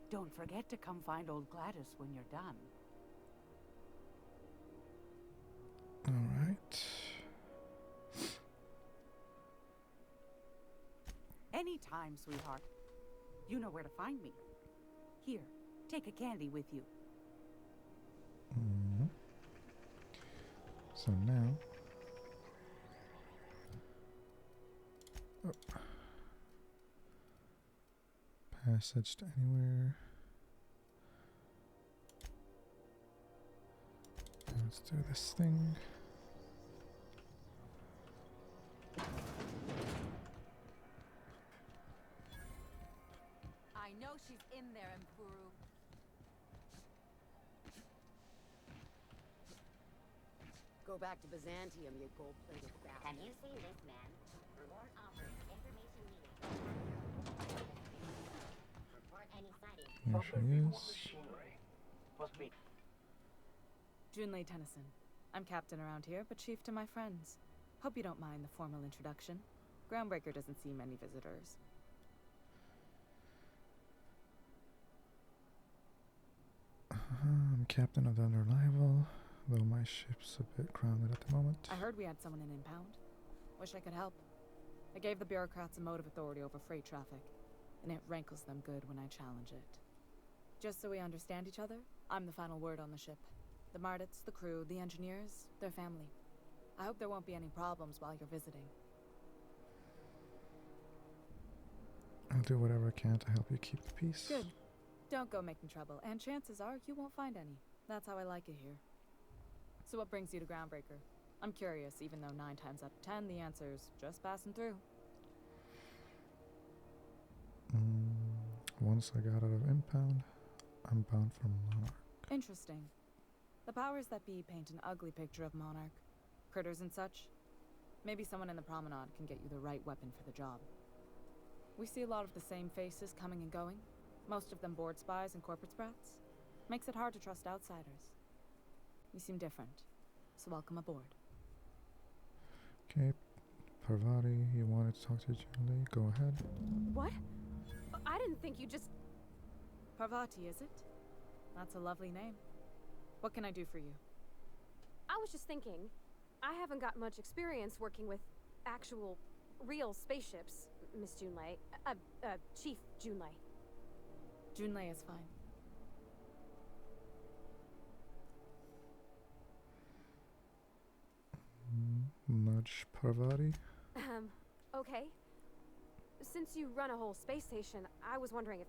Don't forget to come find old Gladys when you're done. All right. Anytime, sweetheart. You know where to find me. Here, take a candy with you. So now... Oh. Passage to anywhere. Let's do this thing. I know she's in there, Mpuru. Go back to Byzantium, you gold-plated bastard. Have you seen this man? Reward offers information needed. Report any sightings. Here she is. Must be. Junlei Tennyson. I'm captain around here, but chief to my friends. Hope you don't mind the formal introduction. Groundbreaker doesn't see many visitors. I'm captain of the Unreliable, though my ship's a bit grounded at the moment. I heard we had someone in impound. Wish I could help. I gave the bureaucrats a motive authority over freight traffic, and it rankles them good when I challenge it. Just so we understand each other, I'm the final word on the ship. The Mardits, the crew, the engineers, their family. I hope there won't be any problems while you're visiting. I'll do whatever I can to help you keep the peace. Good. Don't go making trouble, and chances are you won't find any. That's how I like it here. So what brings you to Groundbreaker? I'm curious, even though 9 times out of 10 the answer's just passing through. Once I got out of impound, I'm bound for Monarch. Interesting. The powers that be paint an ugly picture of Monarch. Critters and such. Maybe someone in the promenade can get you the right weapon for the job. We see a lot of the same faces coming and going. Most of them board spies and corporate sprats. Makes it hard to trust outsiders. You seem different, so welcome aboard. Okay, Parvati, you wanted to talk to Junlei? Go ahead. What? I didn't think you just... Parvati, is it? That's a lovely name. What can I do for you? I was just thinking, I haven't got much experience working with actual, real spaceships, Miss Junlei. Chief Junlei. Junlei is fine. Nudge Parvati. Okay. Since you run a whole space station, I was wondering if,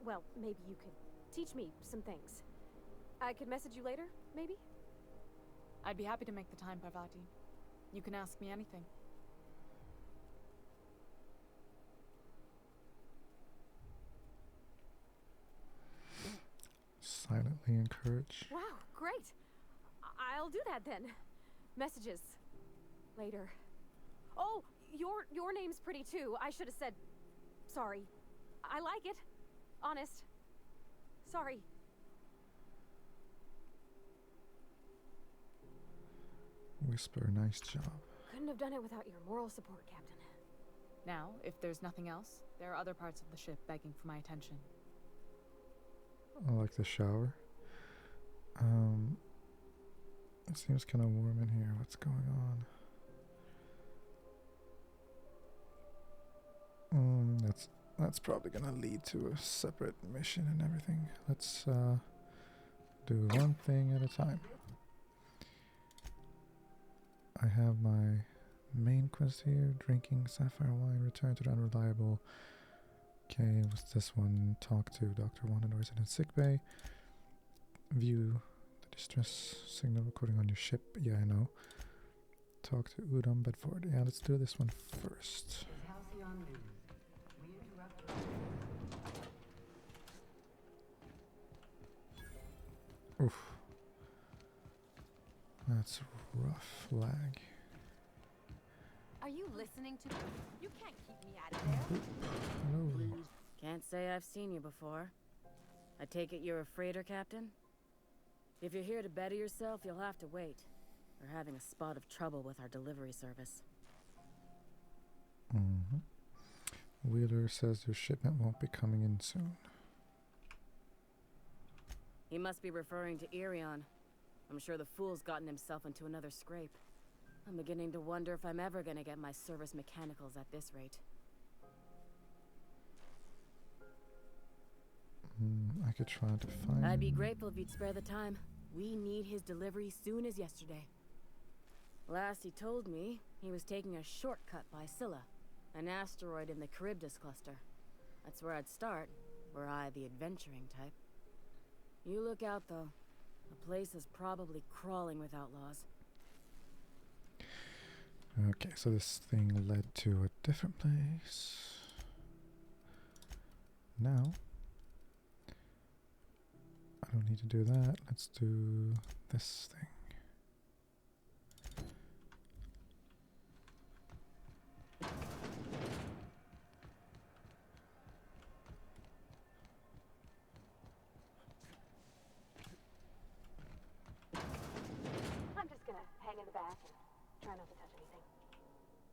well, maybe you could teach me some things. I could message you later, maybe? I'd be happy to make the time, Parvati. You can ask me anything. Silently encourage. Wow, great. I'll do that then. Messages. Later. Oh, your name's pretty too. I should have said sorry. I like it. Honest. Sorry. Whisper, nice job. Couldn't have done it without your moral support, Captain. Now, if there's nothing else, there are other parts of the ship begging for my attention. I like the shower. It seems kind of warm in here. What's going on? That's probably gonna lead to a separate mission and everything. Let's do one thing at a time. I have my main quest here: drinking sapphire wine, return to the Unreliable. Okay, what's this one? Talk to Dr. Wanador's in sickbay. View the distress signal recording on your ship. Yeah, I know. Talk to Udom Bedford. Yeah, let's do this one first. Oof. That's rough lag. Are you listening to me? You can't keep me out of there. Hello. Can't say I've seen you before. I take it you're a freighter captain? If you're here to better yourself, you'll have to wait. We're having a spot of trouble with our delivery service. Wheeler says your shipment won't be coming in soon. He must be referring to Irion. I'm sure the fool's gotten himself into another scrape. I'm beginning to wonder if I'm ever gonna get my service mechanicals at this rate. I could try to find... I'd be grateful if you'd spare the time. We need his delivery soon as yesterday. Last he told me, he was taking a shortcut by Scylla, an asteroid in the Charybdis cluster. That's where I'd start, were I the adventuring type. You look out, though. The place is probably crawling with outlaws. Okay, so this thing led to a different place. Now, I don't need to do that. Let's do this thing.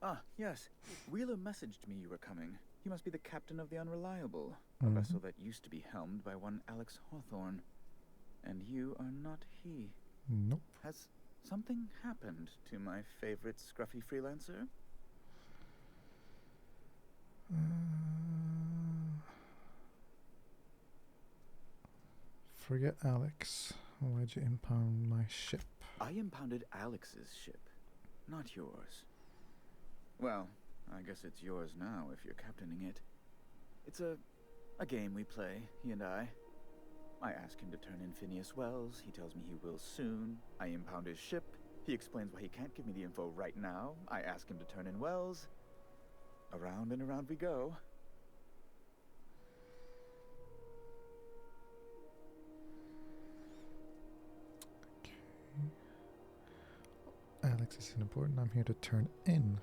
Ah, yes. Wheeler messaged me you were coming. He must be the captain of the Unreliable, a Mhm. vessel that used to be helmed by one Alex Hawthorne. And you are not he. Nope. Has something happened to my favorite scruffy freelancer? Forget Alex. Why'd you impound my ship? I impounded Alex's ship, not yours. Well, I guess it's yours now if you're captaining it. It's a game we play, he and I. I ask him to turn in Phineas Wells. He tells me he will soon. I impound his ship. He explains why he can't give me the info right now. I ask him to turn in Wells. Around and around we go. Alex isn't important. I'm here to turn in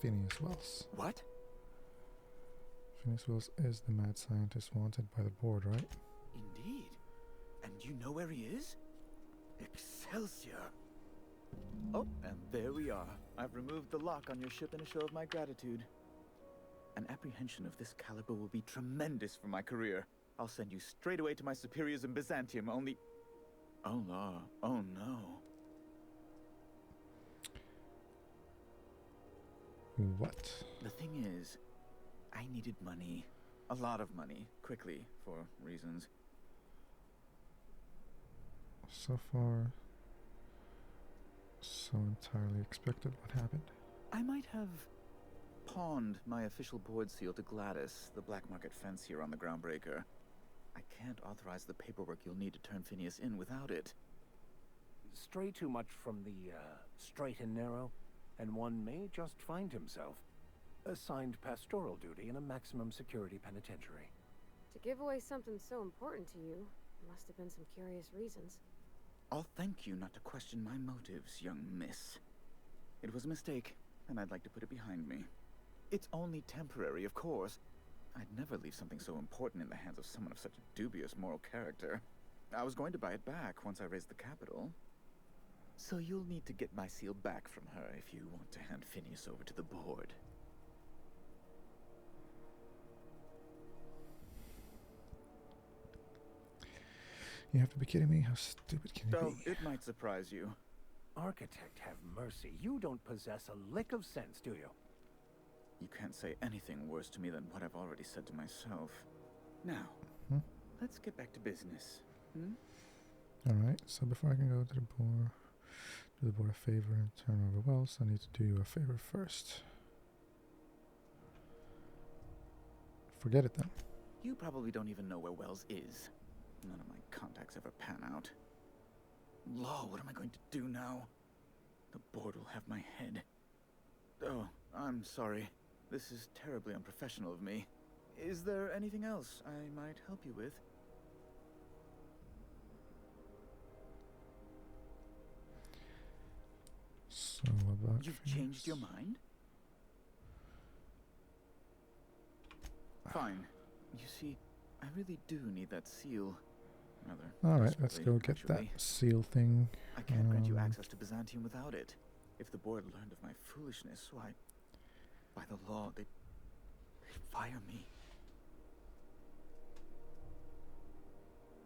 Phineas Wells. What? Phineas Wells is the mad scientist wanted by the board, right? Indeed. And you know where he is? Excelsior! Oh, and there we are. I've removed the lock on your ship in a show of my gratitude. An apprehension of this caliber will be tremendous for my career. I'll send you straight away to my superiors in Byzantium, only... Oh, la. Oh, no. What? The thing is, I needed money. A lot of money. Quickly, for reasons. So far, so entirely expected. What happened? I might have pawned my official board seal to Gladys, the black market fancier on the Groundbreaker. I can't authorize the paperwork you'll need to turn Phineas in without it. Stray too much from the straight and narrow, and one may just find himself assigned pastoral duty in a maximum security penitentiary. To give away something so important to you, must have been some curious reasons. I'll thank you not to question my motives, young miss. It was a mistake, and I'd like to put it behind me. It's only temporary, of course. I'd never leave something so important in the hands of someone of such a dubious moral character. I was going to buy it back once I raised the capital. So you'll need to get my seal back from her if you want to hand Phineas over to the board. You have to be kidding me. How stupid can you Oh, be? it might surprise you. Architect, have mercy. You don't possess a lick of sense, do you? You can't say anything worse to me than what I've already said to myself. Now, let's get back to business. Alright, so before I can go to the board, do the board a favor and turn over Wells, I need to do you a favor first. Forget it then. You probably don't even know where Wells is. None of my contacts ever pan out. Law, what am I going to do now? The board will have my head. Oh, I'm sorry. This is terribly unprofessional of me. Is there anything else I might help you with? So about You've changed your mind? Fine. You see, I really do need that seal. Alright, let's go get that seal thing. I can't grant you access to Byzantium without it. If the board learned of my foolishness, why, by the law, they'd fire me.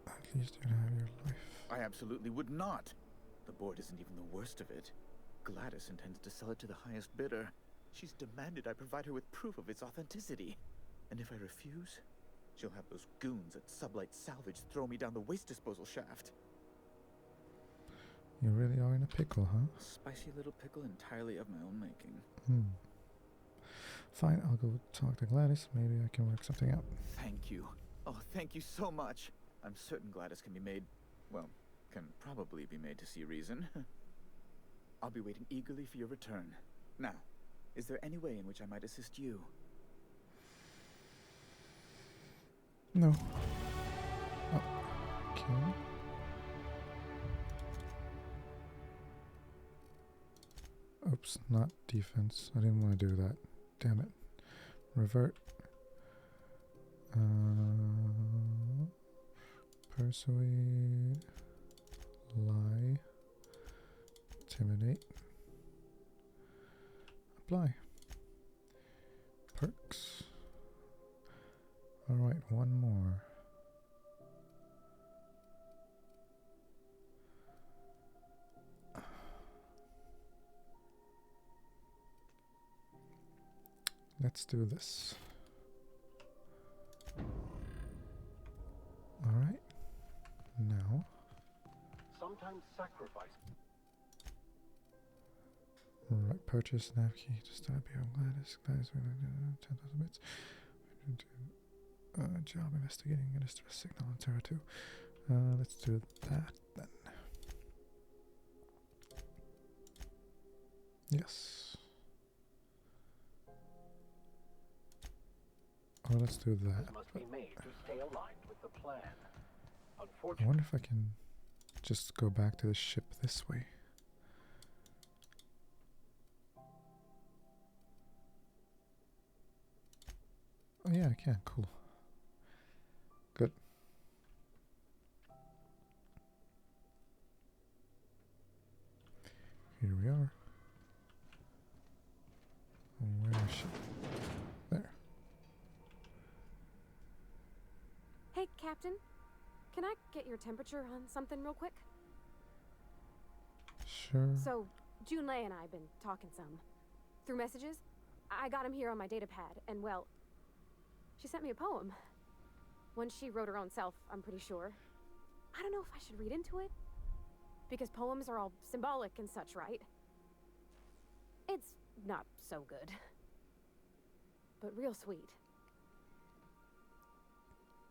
At least you'd have your life. I absolutely would not. The board isn't even the worst of it. Gladys intends to sell it to the highest bidder. She's demanded I provide her with proof of its authenticity. And if I refuse, she'll have those goons at Sublight Salvage throw me down the waste disposal shaft. You really are in a pickle, huh? A spicy little pickle entirely of my own making. Fine, I'll go talk to Gladys. Maybe I can work something out. Thank you. Oh, thank you so much. I'm certain Gladys can be made, well, can probably be made to see reason. I'll be waiting eagerly for your return. Now, is there any way in which I might assist you? No. Oh, okay. Oops, not defense. I didn't want to do that. Damn it. Revert. Persuade. Lie. Intimidate. Apply. works. Alright, one more. Let's do this. Alright. Now. Sometimes sacrifice. Right, purchase nav key to start beyond Gladys. Gladys will 10,000 bits. Job investigating a distress signal on Terra 2. Let's do that then. Yes. Oh, let's do that. Must be made to stay aligned with the plan. I wonder if I can just go back to the ship this way. Oh yeah, I can. Cool. Good. Here we are. Where is she? There. Hey, Captain. Can I get your temperature on something real quick? Sure. So, Junlei and I have been talking some. Through messages. I got him here on my data pad, and well, she sent me a poem. One she wrote her own self, I'm pretty sure. I don't know if I should read into it. Because poems are all symbolic and such, right? It's not so good. But real sweet.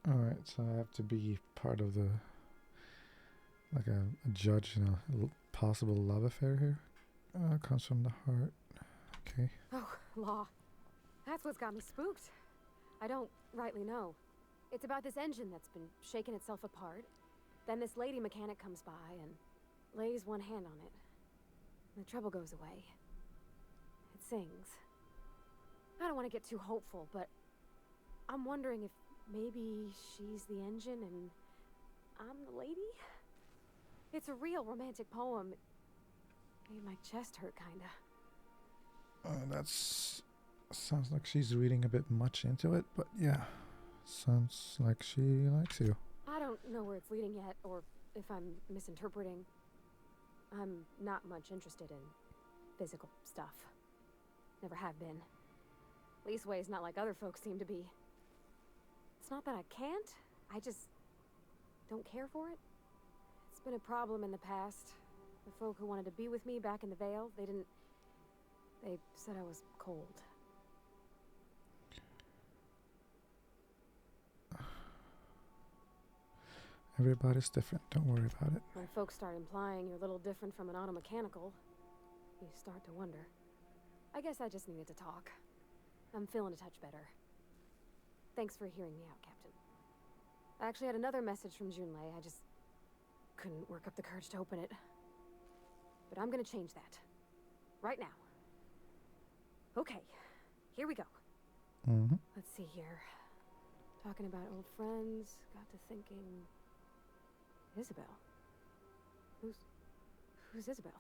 Alright, so I have to be part of the... like a judge in a possible love affair here. Comes from the heart. Okay. Oh, law. That's what's got me spooked. I don't rightly know. It's about this engine that's been shaking itself apart. Then this lady mechanic comes by and lays one hand on it. The trouble goes away. It sings. I don't want to get too hopeful, but I'm wondering if maybe she's the engine and I'm the lady? It's a real romantic poem. It made my chest hurt, kinda. That's... sounds like she's reading a bit much into it, but yeah. Sounds like she likes you. I don't know where it's leading yet, or if I'm misinterpreting. I'm not much interested in physical stuff. Never have been. Leastways not like other folks seem to be. It's not that I can't, I just don't care for it. It's been a problem in the past. The folk who wanted to be with me back in the Vale, they said I was cold. Everybody's different, don't worry about it. When folks start implying you're a little different from an automechanical, you start to wonder. I guess I just needed to talk. I'm feeling a touch better. Thanks for hearing me out, Captain. I actually had another message from Junlei. I just couldn't work up the courage to open it. But I'm gonna change that. Right now. Okay, here we go. Let's see here. Talking about old friends, got to thinking... Isabel? Who's Isabel?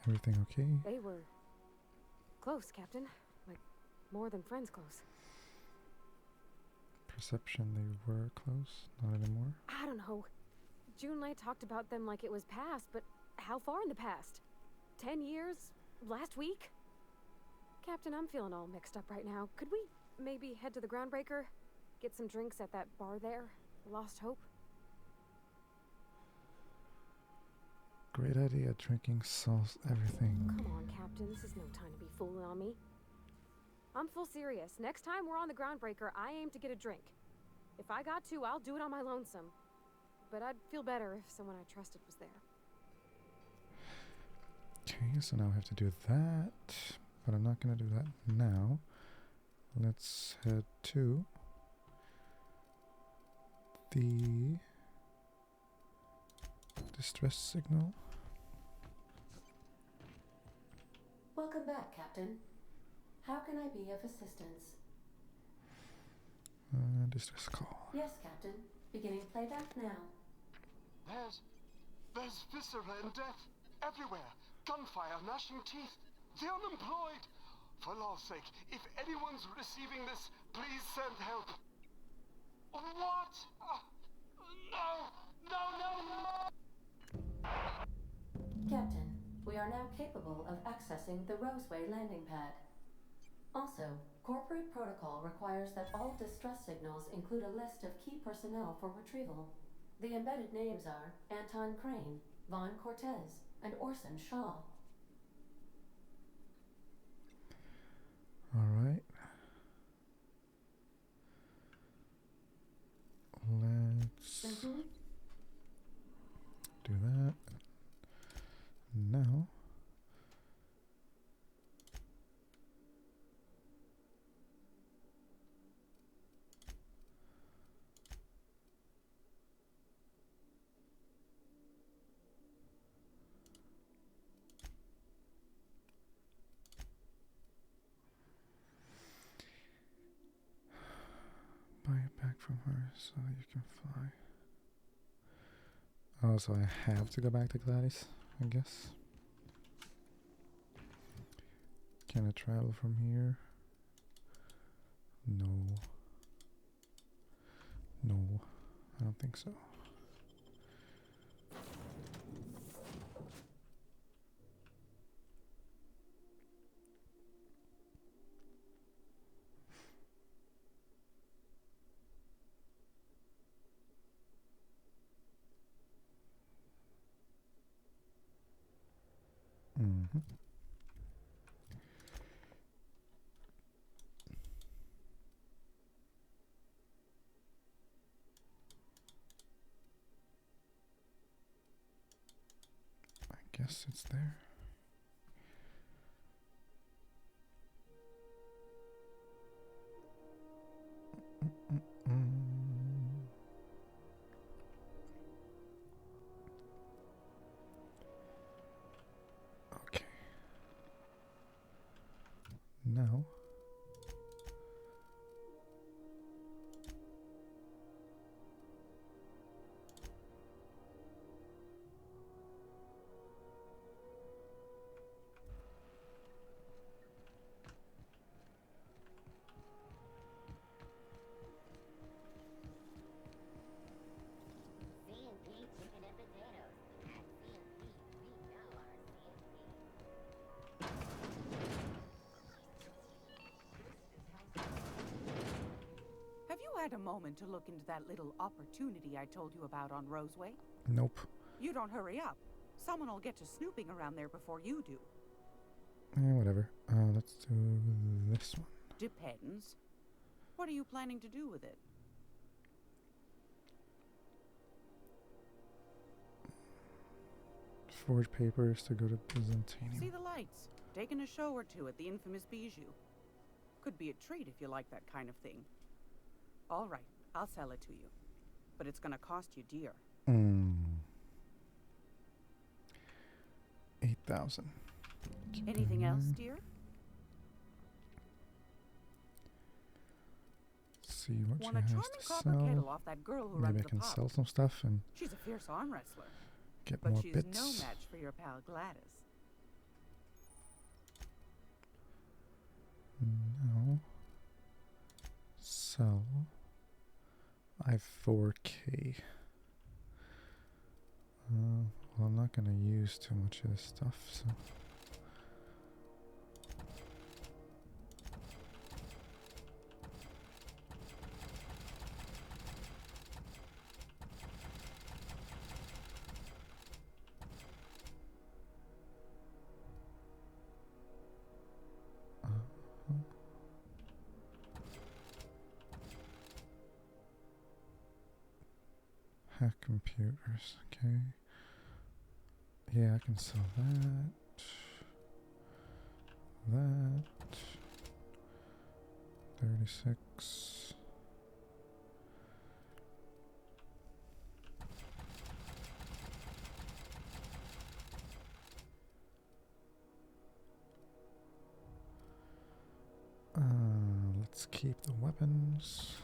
Everything okay? They were close, Captain. Like, more than friends close. Perception they were close, not anymore. I don't know. Junlei talked about them like it was past, but how far in the past? 10 years? Last week? Captain, I'm feeling all mixed up right now. Could we maybe head to the Groundbreaker? Get some drinks at that bar there? Lost Hope? Great idea. Drinking solves everything. Come on, Captain. This is no time to be fooling on me. I'm full serious. Next time we're on the Groundbreaker, I aim to get a drink. If I got to, I'll do it on my lonesome. But I'd feel better if someone I trusted was there. Okay, so now I have to do that. But I'm not going to do that now. Let's head to the distress signal. Welcome back, Captain. How can I be of assistance? Distress call. Yes, Captain. Beginning playback now. There's viscera and death everywhere. Gunfire, gnashing teeth. The unemployed. For law's sake, if anyone's receiving this, please send help. What? No! No, no, no! Captain, we are now capable of accessing the Roseway landing pad. Also, corporate protocol requires that all distress signals include a list of key personnel for retrieval. The embedded names are Anton Crane, Vaughn Cortez, and Orson Shaw. All right. Let's do that. Now, buy it back from her so you can fly. Oh, so I have to go back to Gladys, I guess. Can I travel from here? No. No, I don't think so. Mm-hmm. I guess it's there. Okay. Now, Have you had a moment to look into that little opportunity I told you about on Roseway? nope. You don't hurry up. Someone will get to snooping around there before you do. Whatever. Let's do this one. Depends. What are you planning to do with it? Forge papers to go to Byzantinium. See the lights. Taking a show or two at the infamous Bijou. Could be a treat if you like that kind of thing. All right, I'll sell it to you. But it's gonna cost you dear. 8,000. Anything else, dear? See what Want she a has charming to copper sell. kettle off that girl who Maybe runs I the can pub. sell some stuff and She's a fierce arm wrestler. get But more she's bits. no match for your pal Gladys. Now, sell. I have 4K. Well, I'm not going to use too much of this stuff, so. Hack computers, okay. Yeah, I can sell that. That. 36. Let's keep the weapons.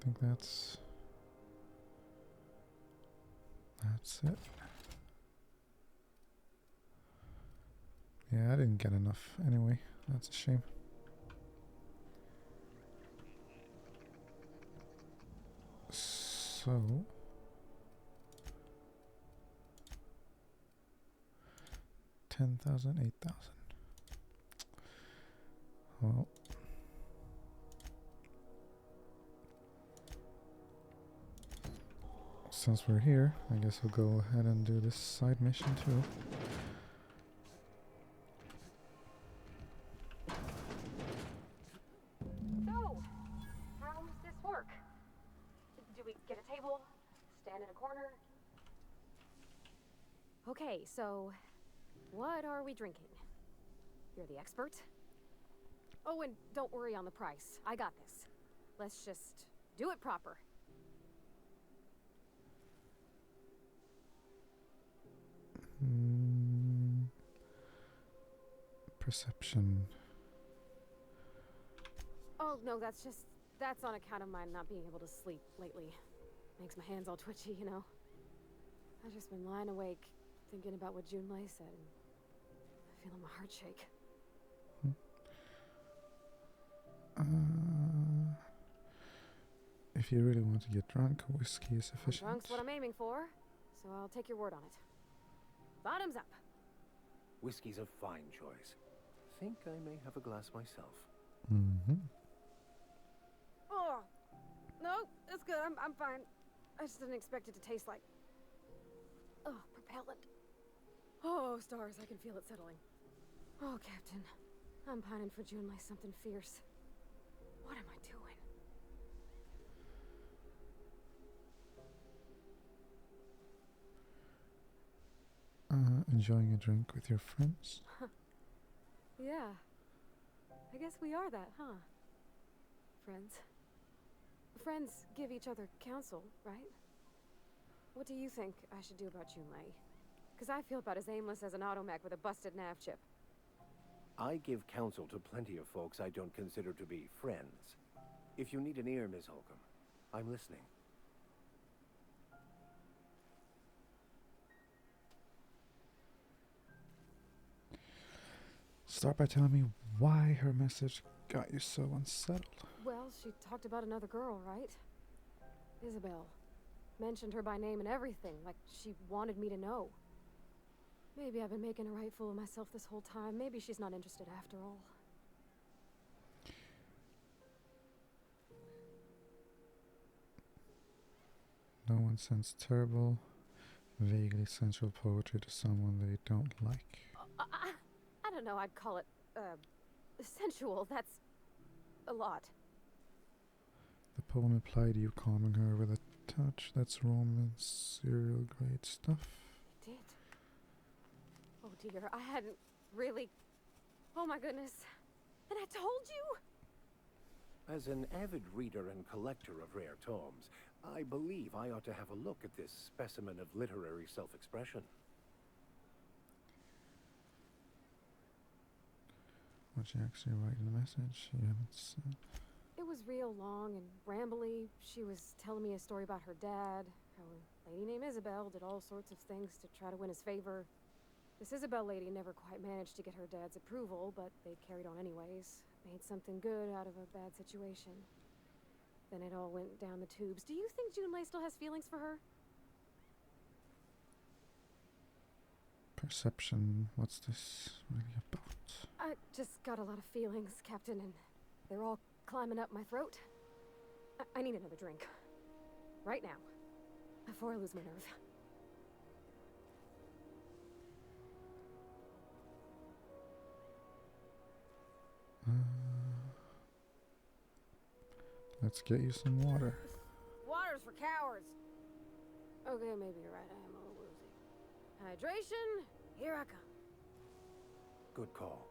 think that's it. Yeah, I didn't get enough anyway. That's a shame. So 10,000, 8,000. Well, since we're here, I guess we'll go ahead and do this side mission too. So, how does this work? Do we get a table? Stand in a corner? Okay, so what are we drinking? You're the expert? Oh, and don't worry on the price. I got this. Let's just do it proper. Perception. Oh, no, that's on account of my not being able to sleep lately. Makes my hands all twitchy, you know? I've just been lying awake, thinking about what Junlei said, and feeling my heart shake. If you really want to get drunk, whiskey is sufficient. Drunk's what I'm aiming for, so I'll take your word on it. Bottoms up. Whiskey's a fine choice. Think I may have a glass myself. Mm-hmm. Oh, no, it's good. I'm fine. I just didn't expect it to taste like... Oh, propellant. Oh, stars, I can feel it settling. Oh, Captain, I'm pining for Junlei something fierce. What am I doing? Enjoying a drink with your friends? Yeah. I guess we are that, huh? Friends. Friends give each other counsel, right? What do you think I should do about Junlei? Because I feel about as aimless as an automech with a busted nav chip. I give counsel to plenty of folks I don't consider to be friends. If you need an ear, Miss Holcomb, I'm listening. Start by telling me why her message got you so unsettled. Well, she talked about another girl, right? Isabel. Mentioned her by name and everything, like she wanted me to know. Maybe I've been making a right fool of myself this whole time. Maybe she's not interested after all. No one sends terrible, vaguely sensual poetry to someone they don't like. I don't know, I'd call it, sensual. That's a lot. The poem implied you calming her with a touch. That's romance, serial grade stuff. Did? Oh dear, I hadn't really... Oh my goodness. And I told you? As an avid reader and collector of rare tomes, I believe I ought to have a look at this specimen of literary self-expression. What you actually write in the message you haven't said. It was real long and rambly. She was telling me a story about her dad, how a lady named Isabel did all sorts of things to try to win his favor. This Isabel lady never quite managed to get her dad's approval, but they carried on anyways. Made something good out of a bad situation. Then it all went down the tubes. Do you think Junlei still has feelings for her? Perception. What's this really about? I just got a lot of feelings, Captain, and they're all climbing up my throat. I need another drink. Right now. Before I lose my nerve. Let's get you some water. Water's for cowards. Okay, maybe you're right. I am a little woozy. Hydration, here I come. Good call.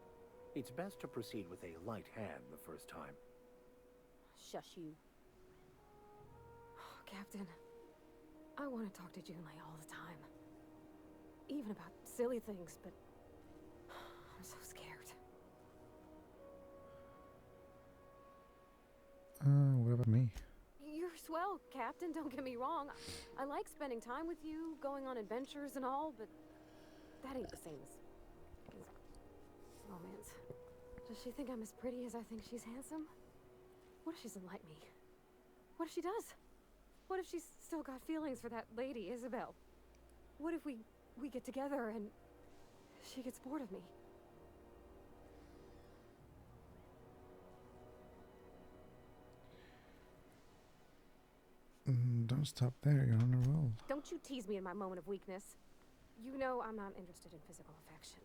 It's best to proceed with a light hand the first time. Shush you. Oh, Captain, I want to talk to Junlei all the time. Even about silly things, but I'm so scared. What about me? You're swell, Captain, don't get me wrong. I like spending time with you, going on adventures and all, but that ain't the same as romance. Does she think I'm as pretty as I think she's handsome? What if she doesn't like me? What if she does? What if she's still got feelings for that lady, Isabel? What if we get together and she gets bored of me? Don't stop there, you're on a roll. Don't you tease me in my moment of weakness. You know I'm not interested in physical affection.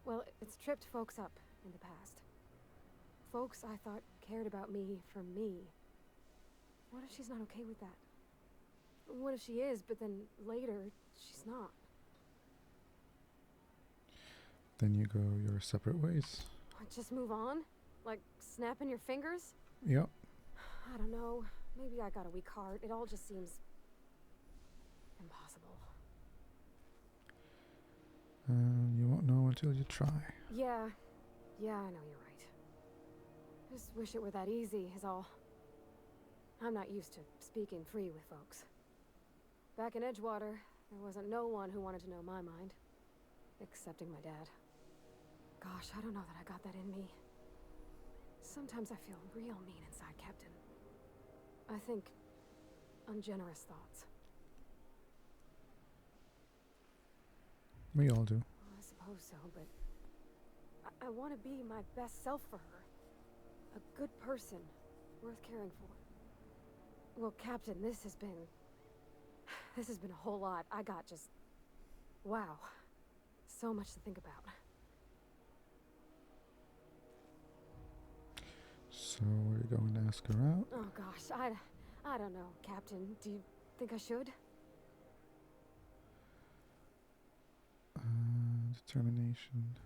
Well, it's tripped folks up in the past. Folks I thought cared about me for me. What if she's not okay with that? What if she is, but then later, she's not? Then you go your separate ways. What, just move on? Like snapping your fingers? Yep. I don't know. Maybe I got a weak heart. It all just seems impossible. You won't know until you try. Yeah, I know you're right. Just wish it were that easy, is all. I'm not used to speaking free with folks. Back in Edgewater, there wasn't no one who wanted to know my mind. Excepting my dad. Gosh, I don't know that I got that in me. Sometimes I feel real mean inside, Captain. I think ungenerous thoughts. We all do. I suppose so, but I want to be my best self for her. A good person, worth caring for. Well, Captain, this has been a whole lot. I got just, wow, so much to think about. So are you going to ask her out? Oh gosh, I don't know, Captain. Do you think I should? Determination.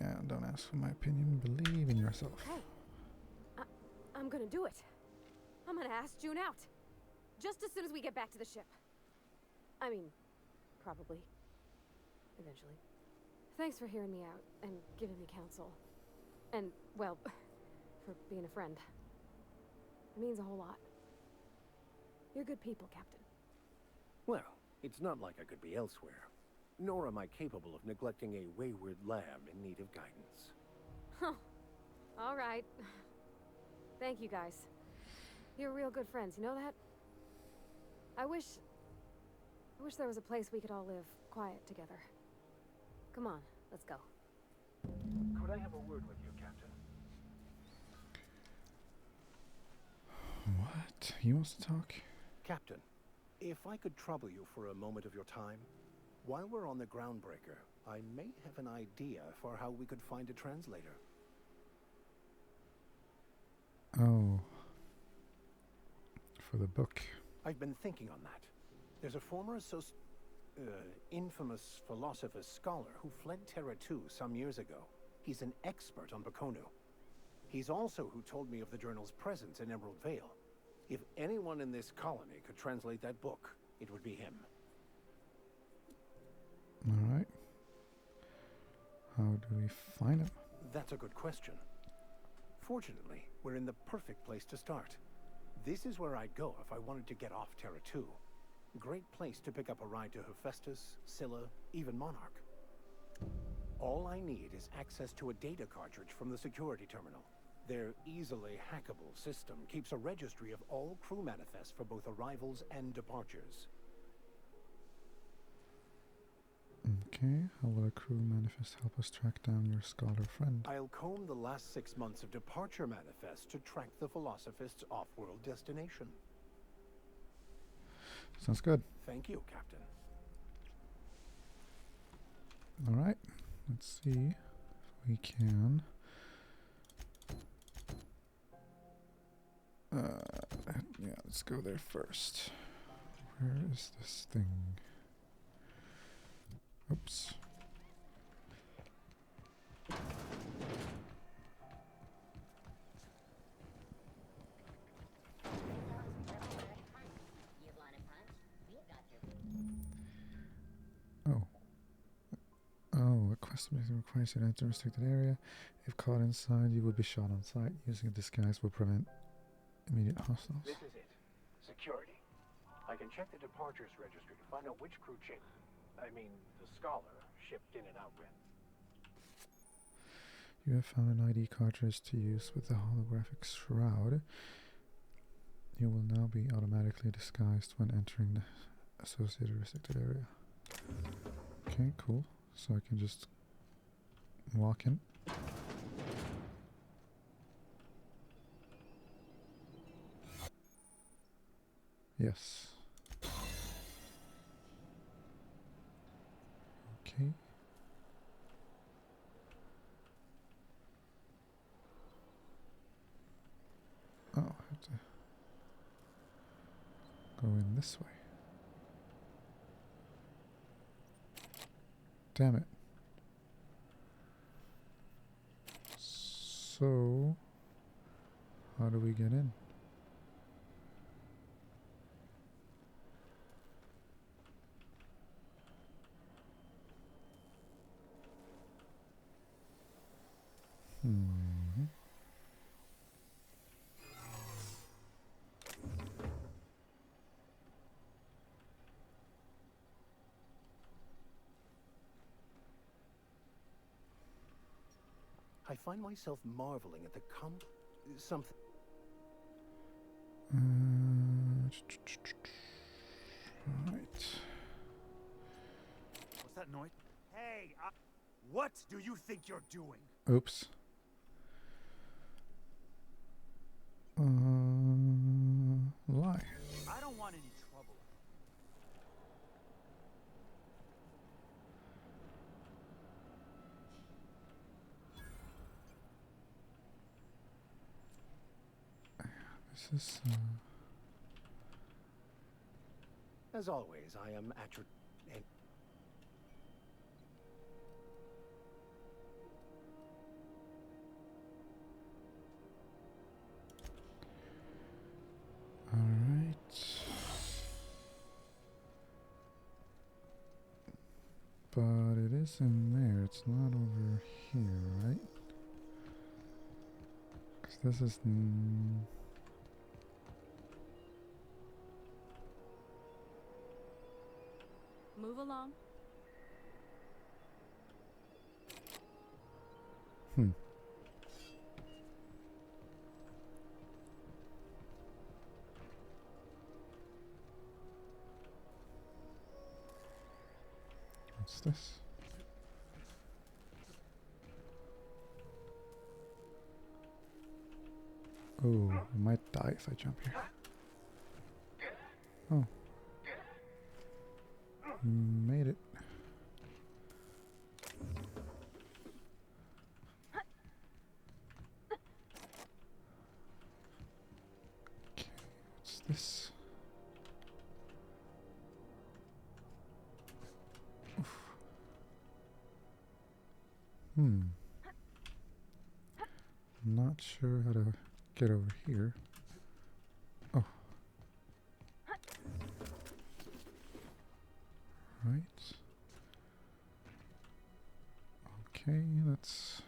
Yeah, don't ask for my opinion. Believe in yourself. Hey, I'm gonna do it. I'm gonna ask June out. Just as soon as we get back to the ship. I mean, probably. Eventually. Thanks for hearing me out and giving me counsel. And, well, for being a friend. It means a whole lot. You're good people, Captain. Well, it's not like I could be elsewhere. Nor am I capable of neglecting a wayward lamb in need of guidance. Huh. All right. Thank you, guys. You're real good friends, you know that? I wish there was a place we could all live quiet together. Come on, let's go. Could I have a word with you, Captain? What? He wants to talk? Captain, if I could trouble you for a moment of your time, while we're on the Groundbreaker, I may have an idea for how we could find a translator. Oh. For the book. I've been thinking on that. There's a former infamous philosopher scholar who fled Terra 2 some years ago. He's an expert on Bakonu. He's also who told me of the journal's presence in Emerald Vale. If anyone in this colony could translate that book, it would be him. Alright. How do we find him? That's a good question. Fortunately, we're in the perfect place to start. This is where I'd go if I wanted to get off Terra 2. Great place to pick up a ride to Hephaestus, Scylla, even Monarch. All I need is access to a data cartridge from the security terminal. Their easily hackable system keeps a registry of all crew manifests for both arrivals and departures. Okay, how will a crew manifest help us track down your scholar friend? I'll comb the last 6 months of departure manifests to track the Philosophist's off-world destination. Sounds good. Thank you, Captain. Alright, let's see if we can. Yeah, let's go there first. Where is this thing? Oops. Oh. Oh. Oh, a quest requires you to enter a restricted area. If caught inside, you will be shot on sight. Using a disguise will prevent immediate hostiles. This is it. Security. I can check the departures registry to find out which crew ship, the Scholar, shipped in and out with. You have found an ID cartridge to use with the holographic shroud. You will now be automatically disguised when entering the associated restricted area. Okay, cool. So I can just walk in. Yes. Okay. Oh, I have to go in this way. Damn it. So, how do we get in? I find myself marveling at the something. Right. What's that noise? Hey, what do you think you're doing? Oops. Lie. I don't want any trouble. This is. As always, I am at your. Alright. But it is in there, it's not over here, right? Because this is... Move along. What's this? Oh, I might die if I jump here. Oh. Made it. Okay, what's this? Oof. Not sure how to get over here. Oh. Right. Okay, let's...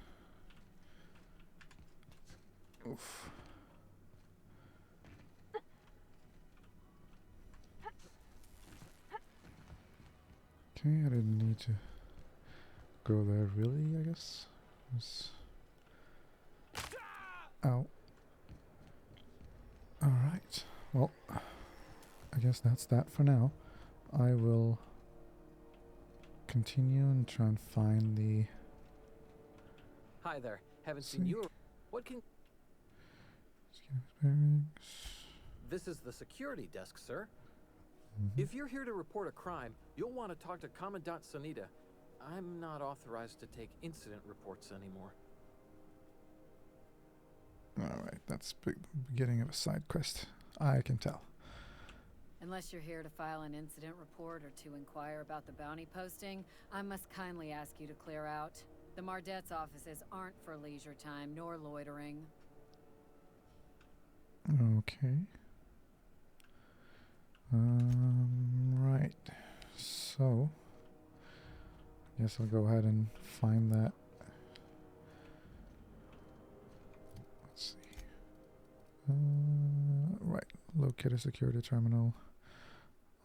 Oof. Okay, I didn't need to go there really, I guess. Ow. Alright, well, I guess that's that for now. I will continue and try and find the... Hi there, haven't seen you. What can... This is the security desk, sir. If you're here to report a crime, you'll want to talk to Commandant Sanita. I'm not authorized to take incident reports anymore. Alright, that's the beginning of a side quest. I can tell. Unless you're here to file an incident report or to inquire about the bounty posting, I must kindly ask you to clear out. The Mardet's offices aren't for leisure time nor loitering. Okay. Right. So, Guess I'll go ahead and find that. Let's see. Right, locate a security terminal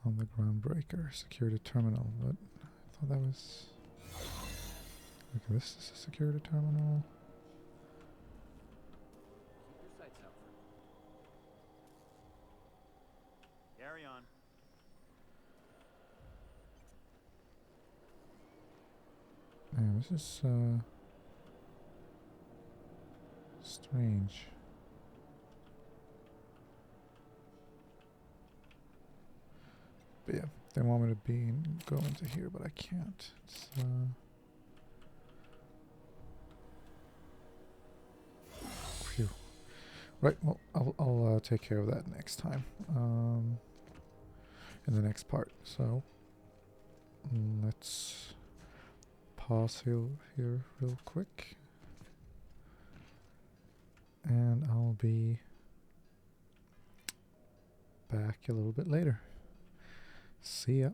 on the groundbreaker. Security terminal. What? I thought that was. Okay, this is a security terminal. Keep your sights out. Carry on. Yeah, this is strange. But yeah, they want me to go into here, but I can't. It's phew. Right. Well, I'll take care of that next time. In the next part. So let's pause here real quick, and I'll be back a little bit later. See ya.